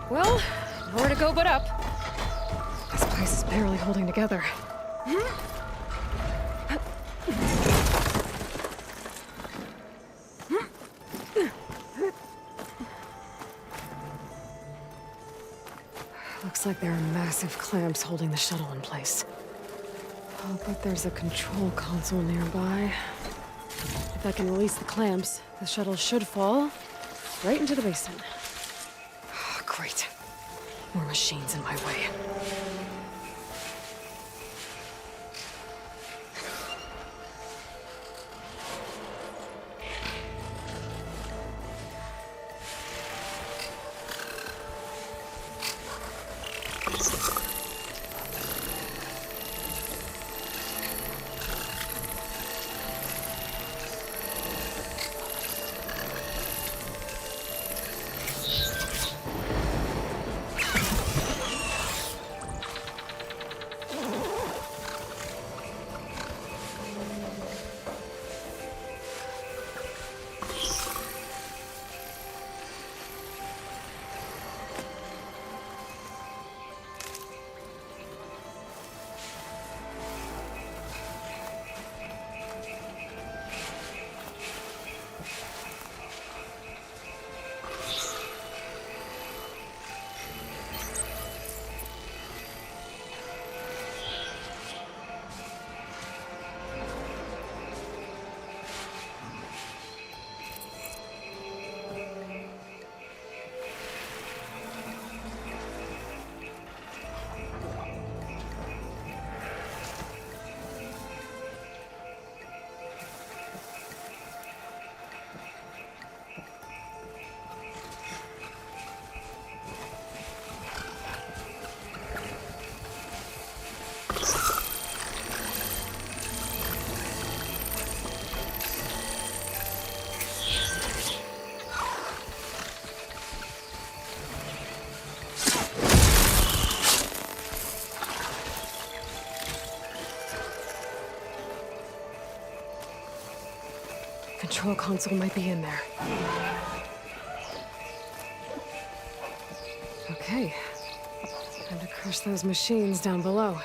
Well, nowhere to go but up. This place is barely holding together. Looks like there are massive clamps holding the shuttle in place. I'll bet there's a control console nearby. If I can release the clamps, the shuttle should fall right into the basin. Oh, great. More machines in my way. Control console might be in there. Okay. Time to crush those machines down below.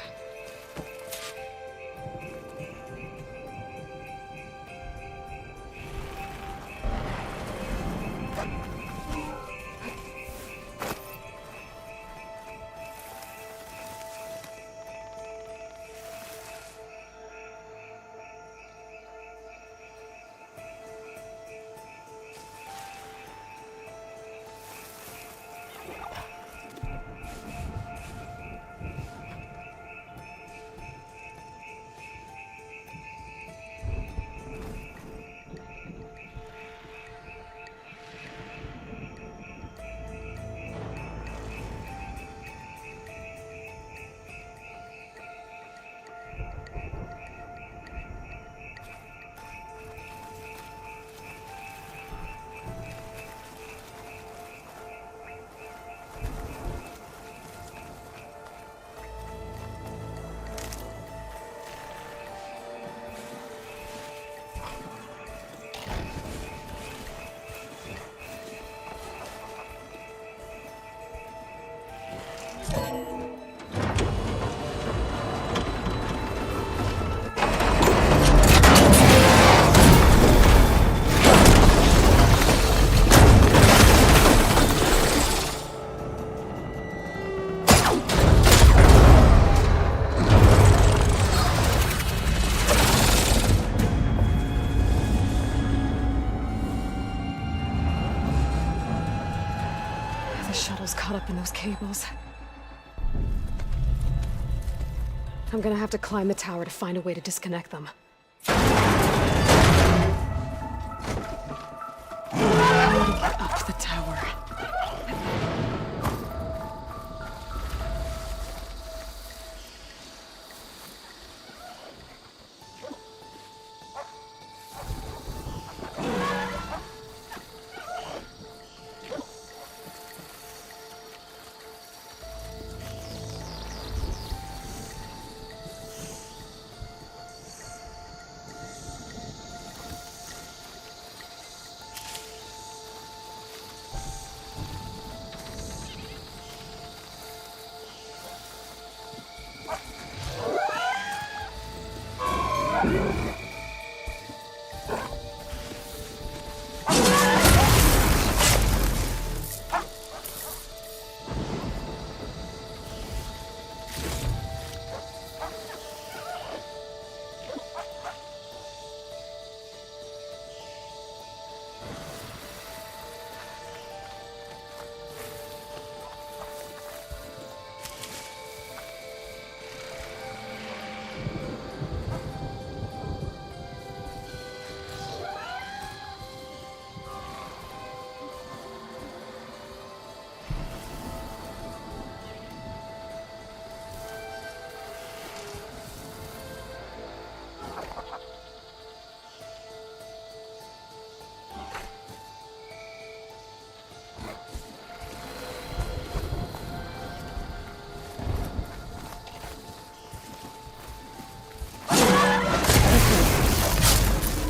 The shuttle's caught up in those cables. I'm gonna have to climb the tower to find a way to disconnect them. How do I get up the tower?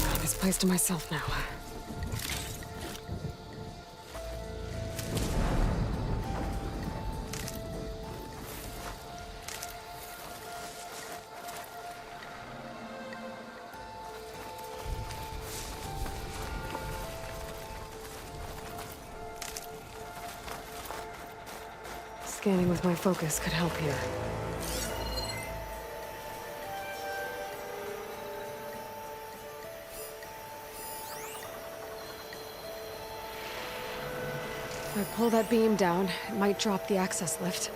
Got this place to myself now. Scanning with my focus could help here. If I pull that beam down, it might drop the access lift.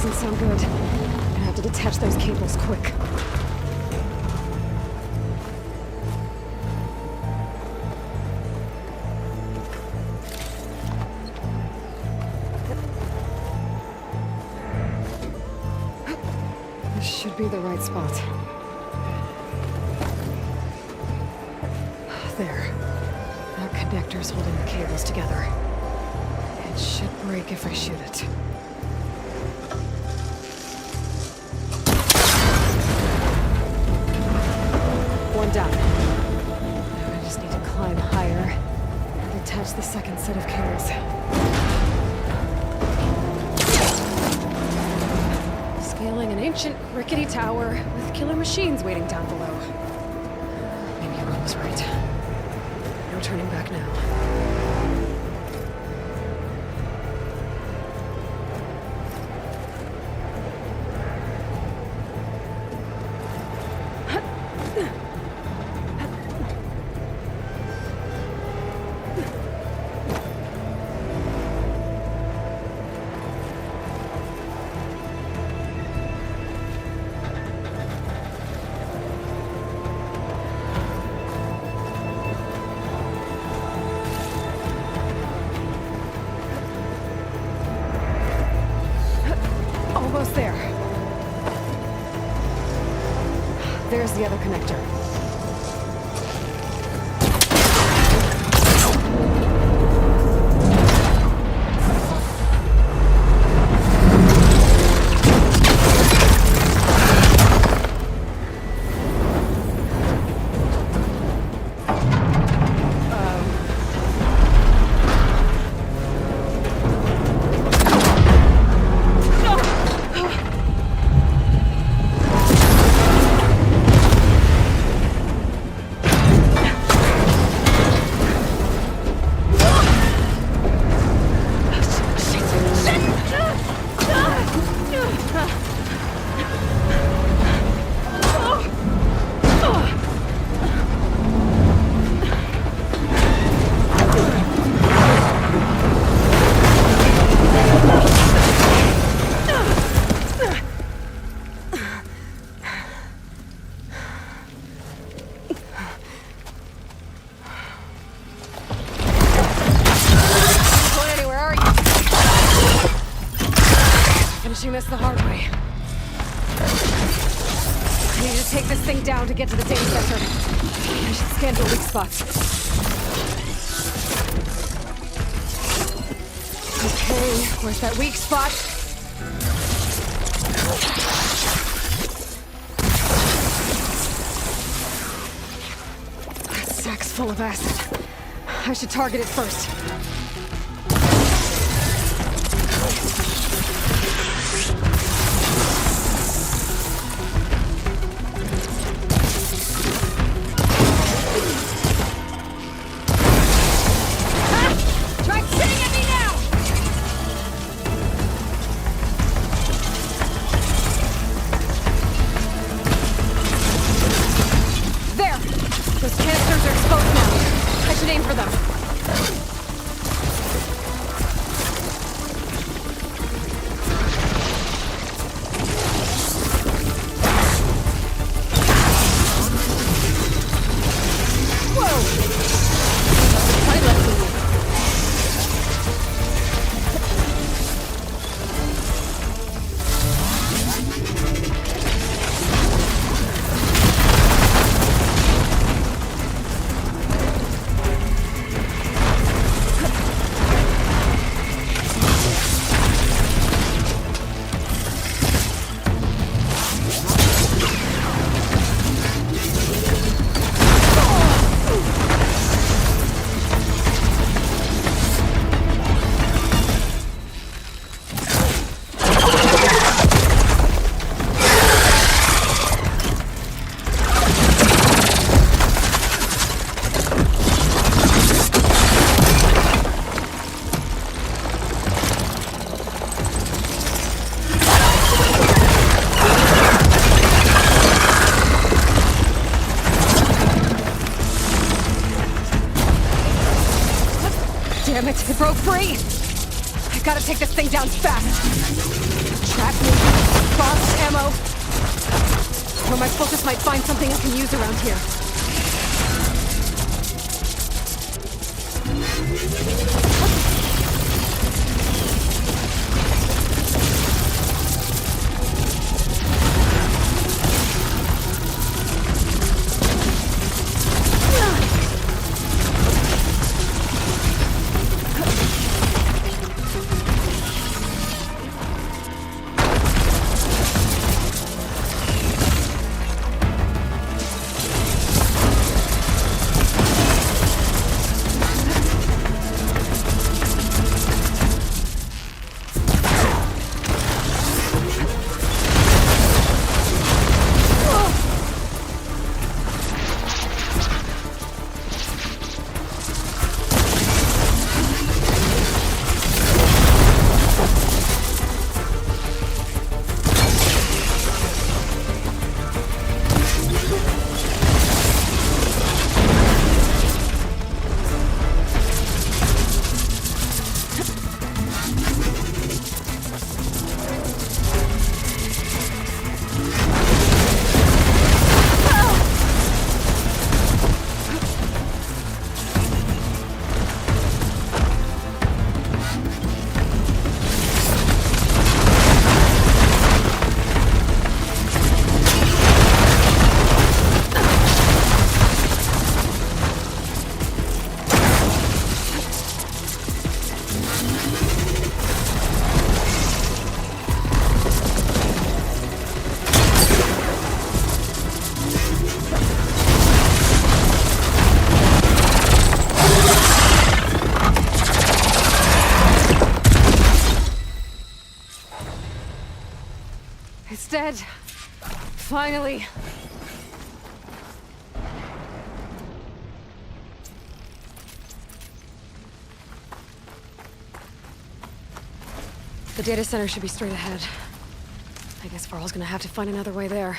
doesn't sound good. I'm gonna have to detach those cables quick. This should be the right spot. There. That connector's holding the cables together. It should break if I shoot it. One down. Now I just need to climb higher and attach the second set of cables. Scaling an ancient, rickety tower with killer machines waiting down below. Maybe Ron was right. No turning back now. Almost there. There's the other connector. Finishing this the hard way. I need to take this thing down to get to the data center. I should scan for weak spots. Okay, where's that weak spot? That sack's full of acid. I should target it first. Damn it, it broke free! I've got to take this thing down fast! Trap maybe? Frost ammo? Or my focus might find something I can use around here. It's dead. Finally. The data center should be straight ahead. I guess Varl's gonna have to find another way there.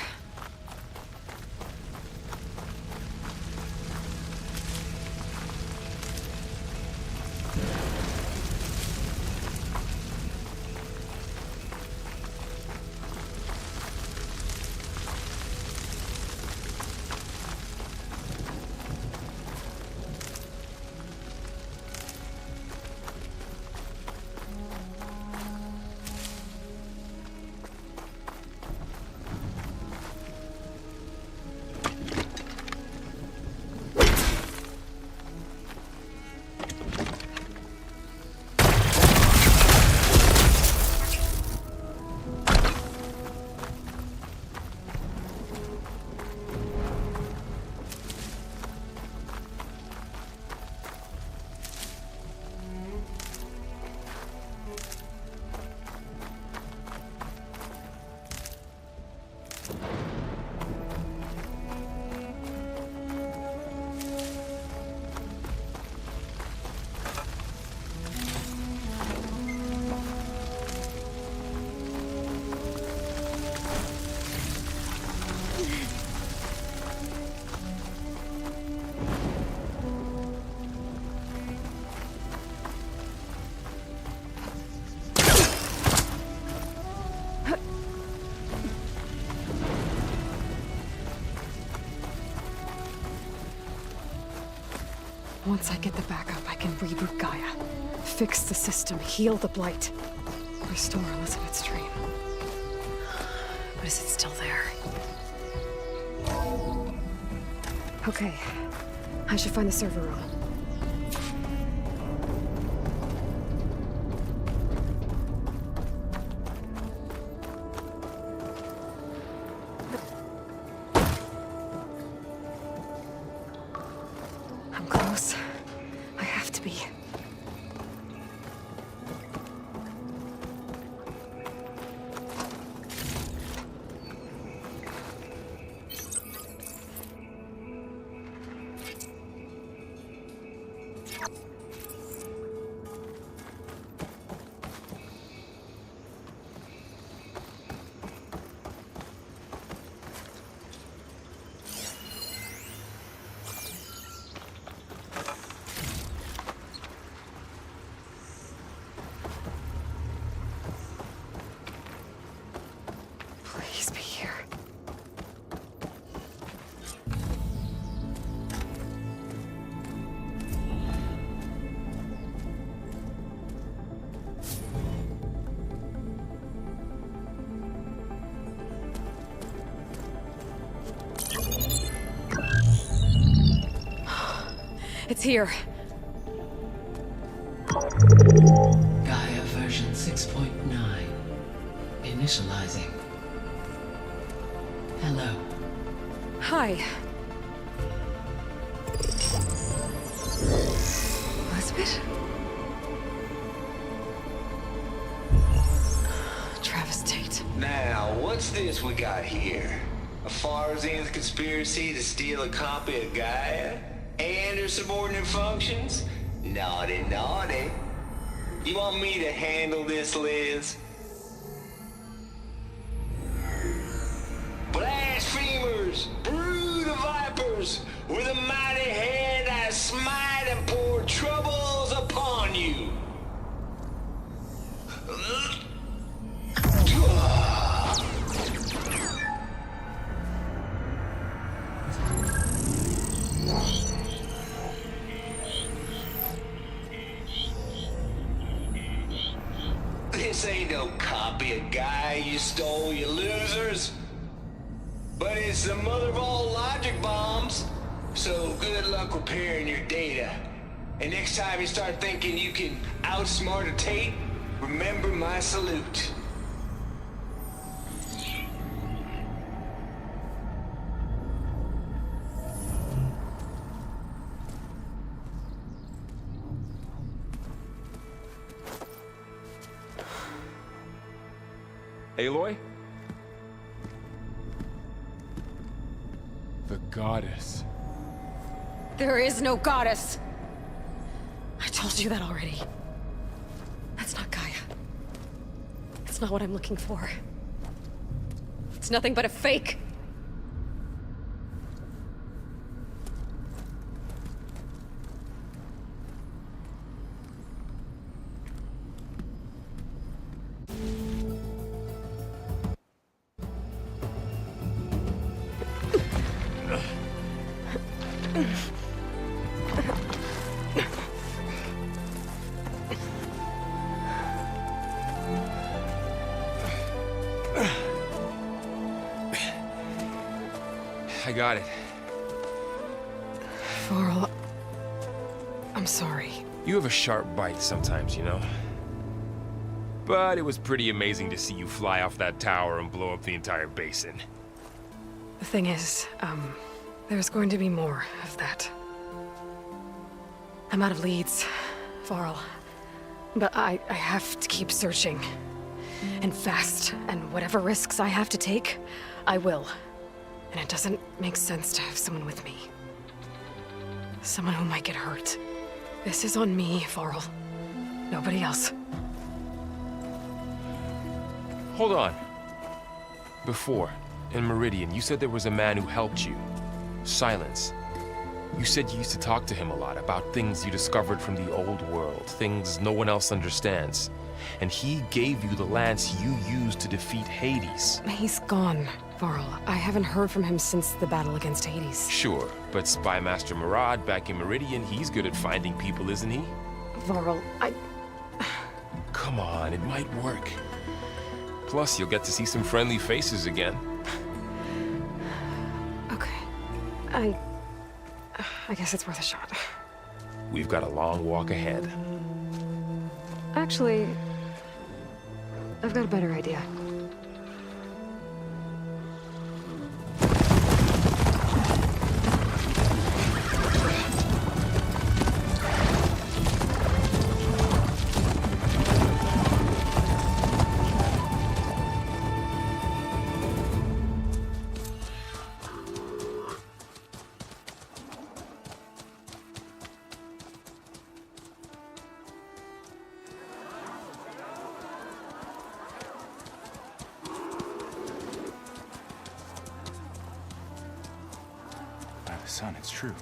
Once I get the backup, I can reboot Gaia. Fix the system, heal the Blight. Restore Elizabeth's dream. But is it still there? Okay. I should find the server room. I'm close. I have to be. It's here. Gaia version 6.9. Initializing. Hello. Hi. Elizabeth? Travis Tate. Now, what's this we got here? A Farzian's conspiracy to steal a copy of Gaia? And her subordinate functions? Naughty, naughty. You want me to handle this, Liz? Blasphemers! Brood of vipers! With a mighty hand I smite and pour troubles upon you! This ain't no copy of Gaia you stole, you losers. But it's the mother of all logic bombs. So good luck repairing your data. And next time you start thinking you can outsmart a Tate, remember my salute. Aloy? The goddess. There is no goddess! I told you that already. That's not Gaia. It's not what I'm looking for. It's nothing but a fake. I got it. Varl, I'm sorry. You have a sharp bite sometimes, you know? But it was pretty amazing to see you fly off that tower and blow up the entire basin. The thing is, there's going to be more of that. I'm out of leads, Varl. But I have to keep searching. And fast, and whatever risks I have to take, I will. And it doesn't make sense to have someone with me. Someone who might get hurt. This is on me, Varl. Nobody else. Hold on. Before, in Meridian, you said there was a man who helped you. Silence. You said you used to talk to him a lot about things you discovered from the old world, things no one else understands. And he gave you the lance you used to defeat Hades. He's gone, Varl. I haven't heard from him since the battle against Hades. Sure, but Spy Master Murad back in Meridian, he's good at finding people, isn't he? Varl, Come on, it might work. Plus, you'll get to see some friendly faces again. Okay. I guess it's worth a shot. We've got a long walk ahead. Actually, I've got a better idea. Son, it's true.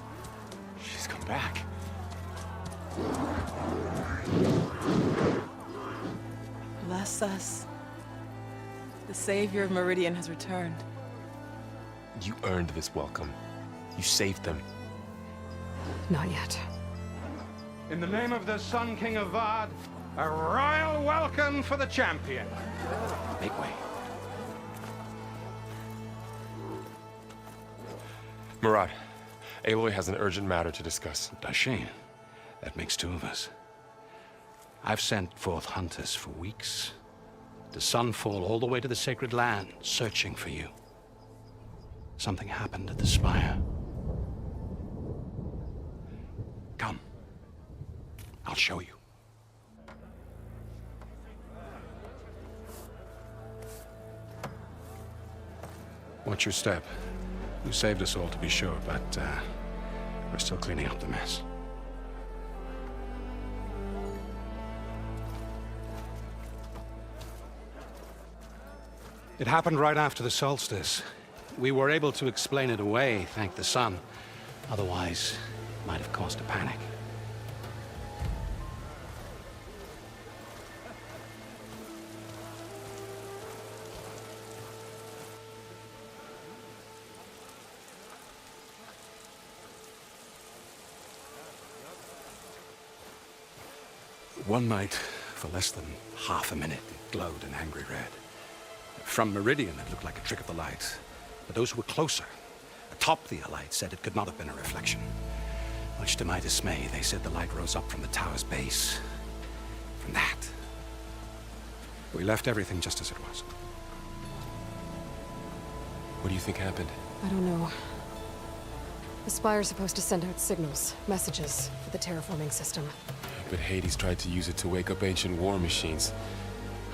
She's come back. Bless us. The savior of Meridian has returned. You earned this welcome. You saved them. Not yet. In the name of the Sun King of Vard, a royal welcome for the champion. Make way. Murad, Aloy has an urgent matter to discuss. Does she? That makes two of us. I've sent forth hunters for weeks. To Sunfall all the way to the Sacred Land, searching for you. Something happened at the Spire. Come. I'll show you. Watch your step. You saved us all, to be sure, but we're still cleaning up the mess. It happened right after the solstice. We were able to explain it away, thank the sun. Otherwise, it might have caused a panic. One night, for less than half a minute, it glowed an angry red. From Meridian, it looked like a trick of the light. But those who were closer, atop the light, said it could not have been a reflection. Much to my dismay, they said the light rose up from the tower's base. From that. We left everything just as it was. What do you think happened? I don't know. The Spire's supposed to send out signals, messages, for the terraforming system. But Hades tried to use it to wake up ancient war machines.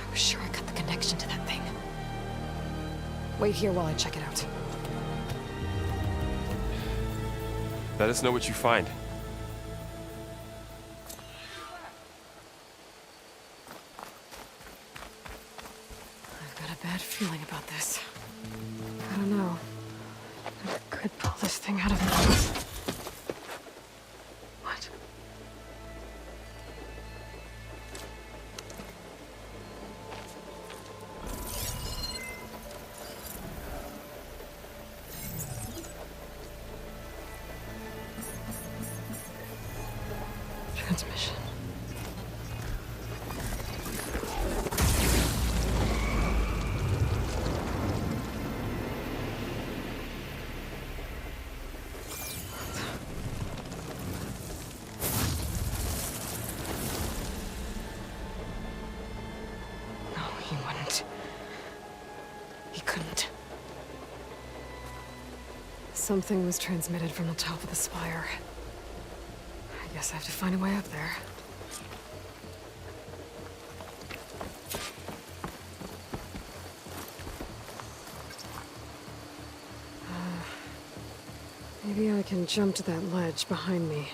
I was sure I got the connection to that thing. Wait here while I check it out. Let us know what you find. I've got a bad feeling about this. I don't know. I could pull this thing out of me. What? Transmission. No, he wouldn't. He couldn't. Something was transmitted from the top of the spire. I guess I have to find a way up there. Maybe I can jump to that ledge behind me.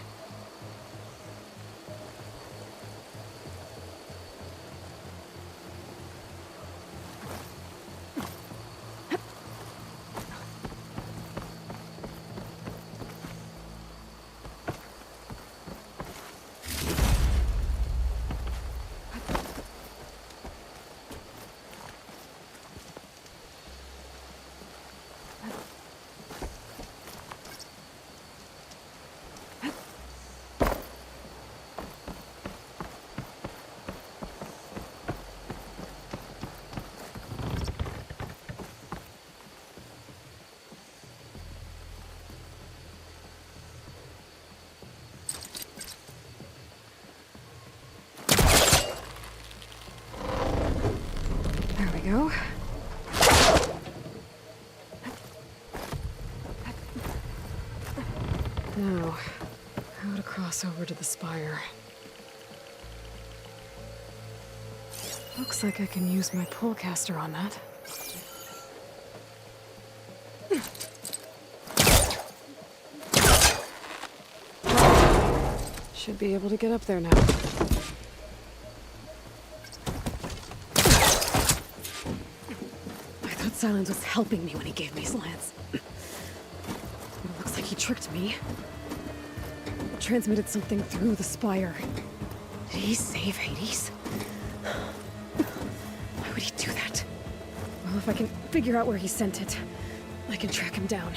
There we go. Now, how to cross over to the spire. Looks like I can use my pullcaster on that. Should be able to get up there now. I thought Silence was helping me when he gave me slants. But it looks like he tricked me. Transmitted something through the spire. Did he save Hades? Why would he do that? Well, if I can figure out where he sent it, I can track him down.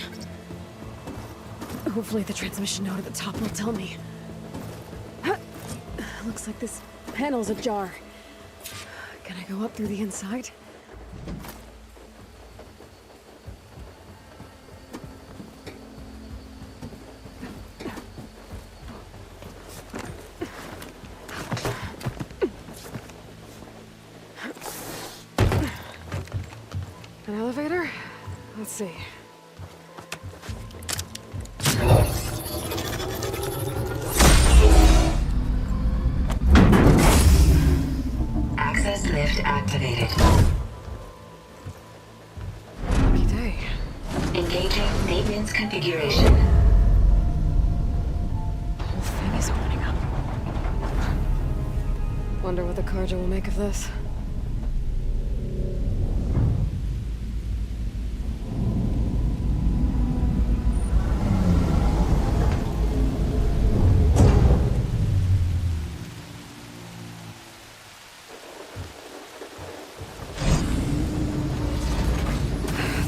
Hopefully the transmission node at the top will tell me. Looks like this panel's ajar. Can I go up through the inside? An elevator? Let's see. Access lift activated. Lucky day. Engaging maintenance configuration. The whole thing is opening up. Wonder what the Carja will make of this.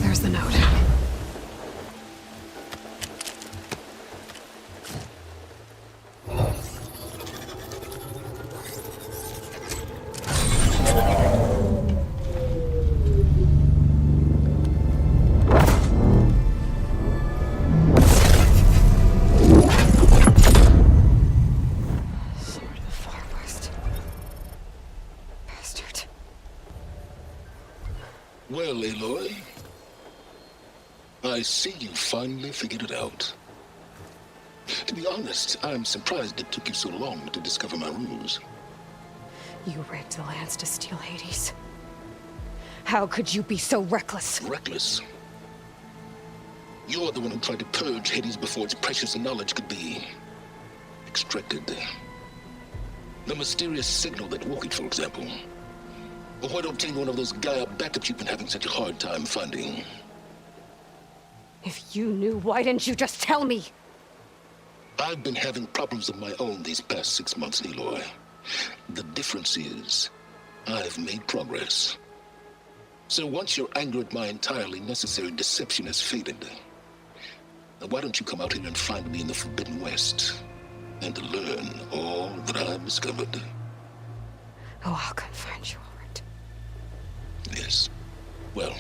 There's the note. Sword of the Far West. Bastard. Well, Aloy, I see you finally figured it out. To be honest, I'm surprised it took you so long to discover my rules. You rigged the lands to steal Hades. How could you be so reckless? Reckless? You're the one who tried to purge Hades before its precious knowledge could be extracted. The mysterious signal that woke it, for example. Or why to obtain one of those Gaia backups you've been having such a hard time finding. If you knew, why didn't you just tell me? I've been having problems of my own these past 6 months, Aloy. The difference is, I've made progress. So once your anger at my entirely necessary deception has faded, why don't you come out here and find me in the Forbidden West, and learn all that I've discovered? Oh, I'll come find you, all right. Yes. Well,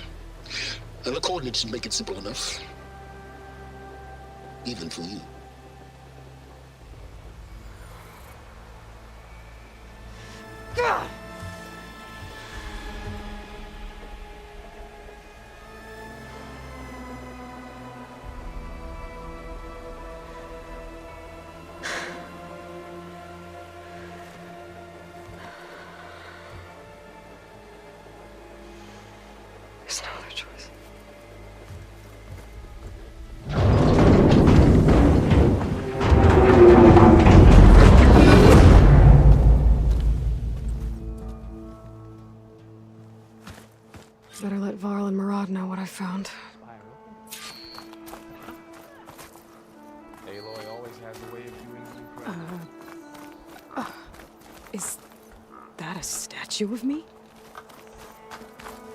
the coordinates should make it simple enough. Even for you. God! There's no other choice. Better let Varl and Murad know what I found. Aloy always has a way of doing incredible. Is that a statue of me?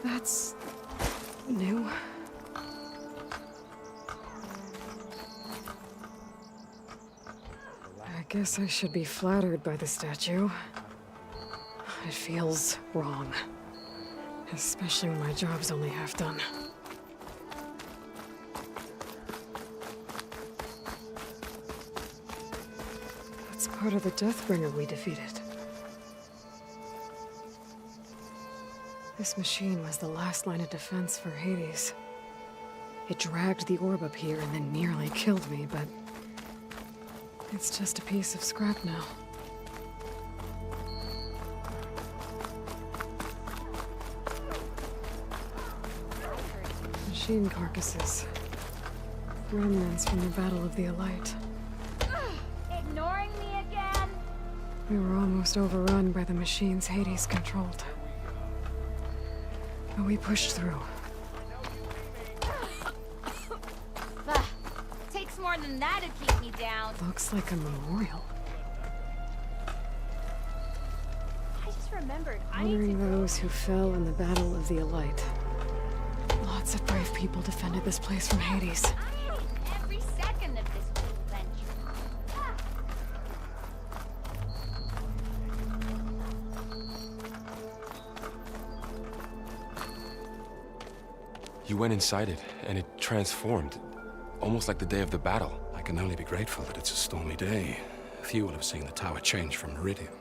That's new. I guess I should be flattered by the statue. It feels wrong. Especially when my job's only half done. That's part of the Deathbringer we defeated. This machine was the last line of defense for Hades. It dragged the orb up here and then nearly killed me, but it's just a piece of scrap now. Machine carcasses. Remnants from the Battle of the Elite. Ignoring me again? We were almost overrun by the machines Hades controlled. But we pushed through. Takes more than that to keep me down. Looks like a memorial. I just remembered. I need to Honoring those who fell in the Battle of the Elite. Lots of brave people defended this place from Hades. I hate every second of this adventure. You went inside it, and it transformed. Almost like the day of the battle. I can only be grateful that it's a stormy day. Few will have seen the tower change from Meridian.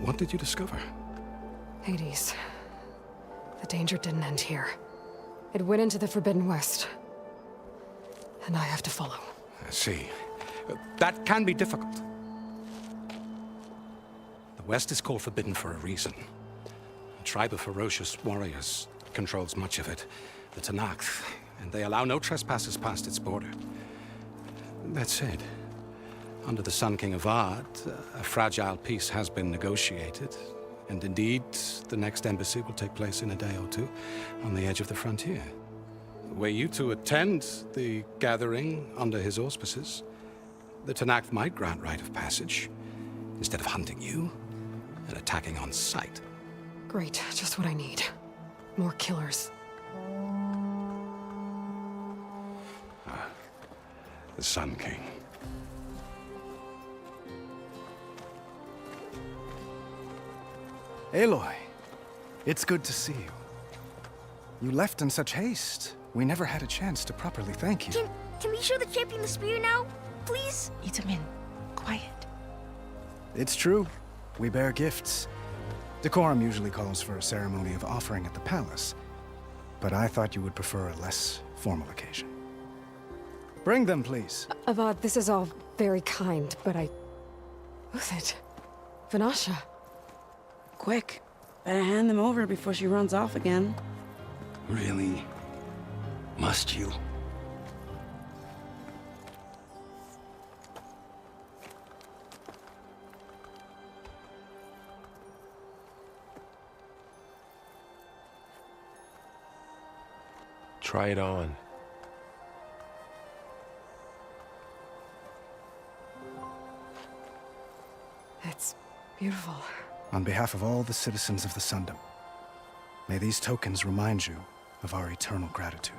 What did you discover? Hades. The danger didn't end here. It went into the Forbidden West. And I have to follow. I see. That can be difficult. The West is called Forbidden for a reason. A tribe of ferocious warriors controls much of it, the Tenakth, and they allow no trespassers past its border. That said, under the Sun King of Ard, a fragile peace has been negotiated, and indeed, the next embassy will take place in a day or two on the edge of the frontier. Were you to attend the gathering under his auspices, the Tenakth might grant right of passage, instead of hunting you and attacking on sight. Great, just what I need. More killers. The Sun King. Aloy, it's good to see you. You left in such haste. We never had a chance to properly thank you. Can we show the champion the spear now? Please? Itamin, quiet. It's true. We bear gifts. Decorum usually calls for a ceremony of offering at the palace, but I thought you would prefer a less formal occasion. Bring them, please. Avad, this is all very kind, but Who's it? Vanasha. Quick. Better hand them over before she runs off again. Really? Must you? Try it on. It's beautiful. On behalf of all the citizens of the Sundom, may these tokens remind you of our eternal gratitude.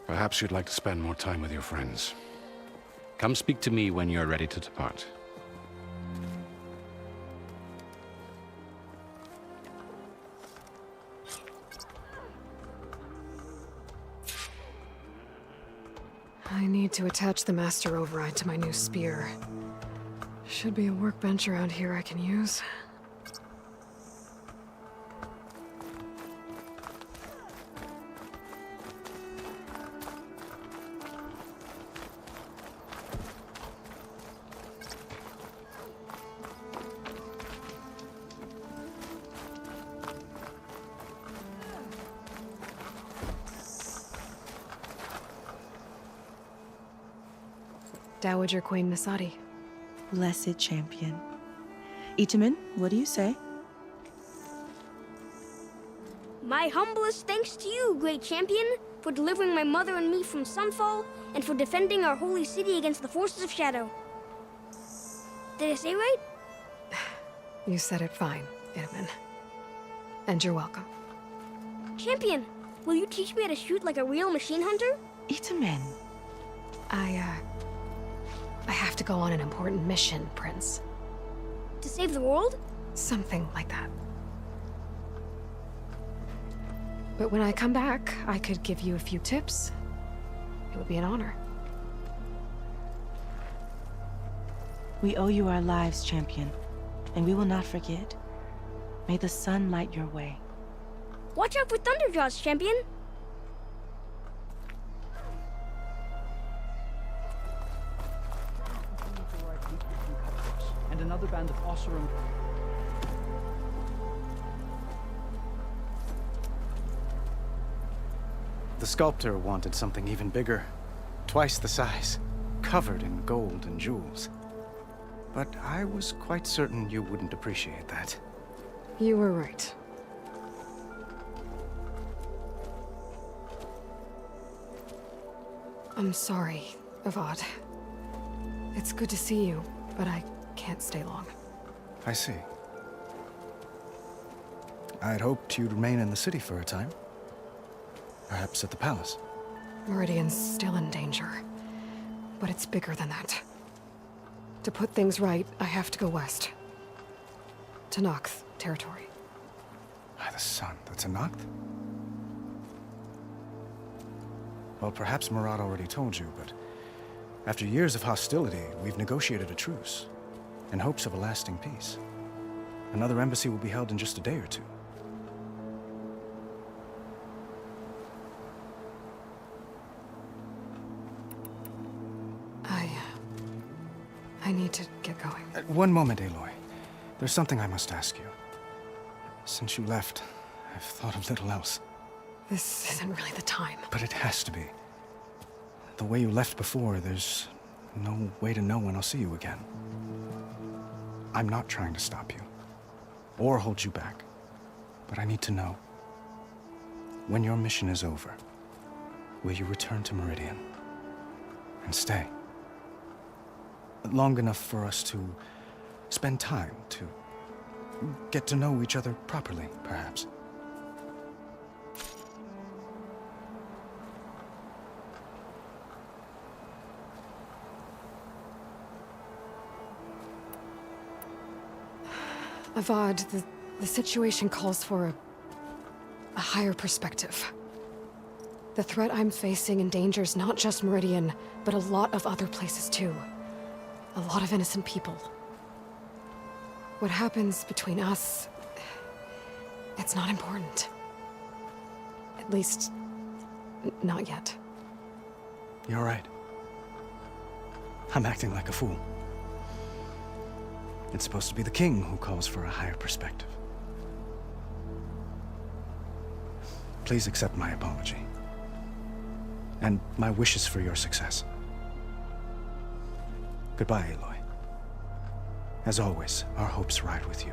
Perhaps you'd like to spend more time with your friends. Come speak to me when you're ready to depart. I need to attach the Master Override to my new spear. Should be a workbench around here I can use. Dowager Queen Nasadi. Blessed champion. Itamin, what do you say? My humblest thanks to you, great champion, for delivering my mother and me from Sunfall, and for defending our holy city against the forces of Shadow. Did I say right? You said it fine, Itamin. And you're welcome. Champion, will you teach me how to shoot like a real machine hunter? Itamin. I have to go on an important mission, Prince. To save the world? Something like that. But when I come back, I could give you a few tips. It would be an honor. We owe you our lives, champion, and we will not forget. May the sun light your way. Watch out for Thunderjaws, champion! And another band of Ossurum. The sculptor wanted something even bigger, twice the size, covered in gold and jewels. But I was quite certain you wouldn't appreciate that. You were right. I'm sorry, Avad. It's good to see you, but I can't stay long. I see. I'd hoped you'd remain in the city for a time. Perhaps at the palace. Meridian's still in danger, but it's bigger than that. To put things right, I have to go west. To Tenakth territory. By the sun, the Tenakth? Well, perhaps Marat already told you, but after years of hostility, we've negotiated a truce in hopes of a lasting peace. Another embassy will be held in just a day or two. I need to get going. One moment, Aloy. There's something I must ask you. Since you left, I've thought of little else. This isn't really the time. But it has to be. The way you left before, there's no way to know when I'll see you again. I'm not trying to stop you, or hold you back. But I need to know, when your mission is over, will you return to Meridian and stay? Long enough for us to spend time, to get to know each other properly, perhaps. Avad, the situation calls for a higher perspective. The threat I'm facing endangers not just Meridian, but a lot of other places too. A lot of innocent people. What happens between us, it's not important. At least, not yet. You're right. I'm acting like a fool. It's supposed to be the king who calls for a higher perspective. Please accept my apology. And my wishes for your success. Goodbye, Aloy. As always, our hopes ride with you.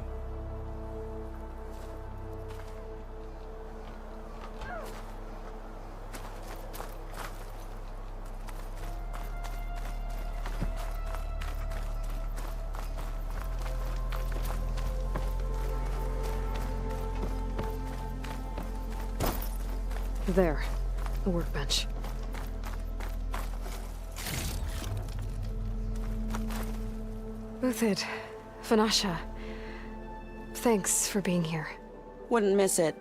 There, a workbench. Uthid, Vanasha, thanks for being here. Wouldn't miss it,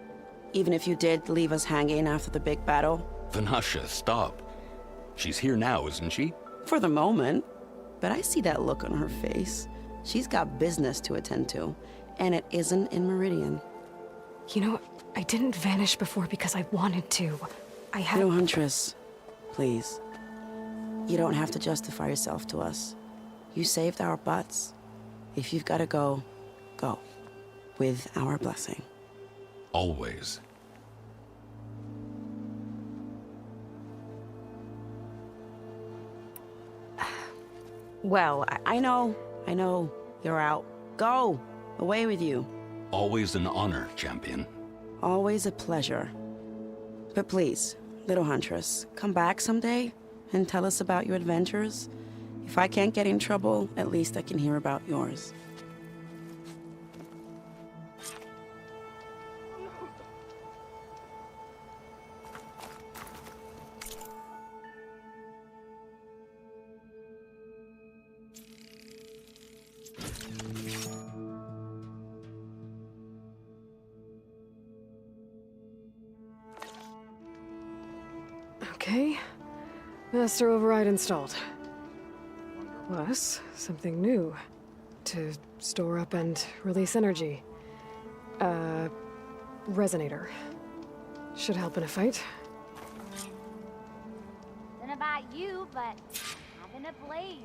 even if you did leave us hanging after the big battle. Vanasha, stop. She's here now, isn't she? For the moment. But I see that look on her face. She's got business to attend to, and it isn't in Meridian. You know, I didn't vanish before because I wanted to. I had... No, Huntress. Please. You don't have to justify yourself to us. You saved our butts. If you've got to go, go. With our blessing. Always. Well, I know. You're out. Go! Away with you. Always an honor, champion. Always a pleasure. But please, little Huntress, come back someday and tell us about your adventures. If I can't get in trouble, at least I can hear about yours. Okay. Master override installed. Plus, something new. To store up and release energy. Resonator. Should help in a fight. Don't know about you, but having a blaze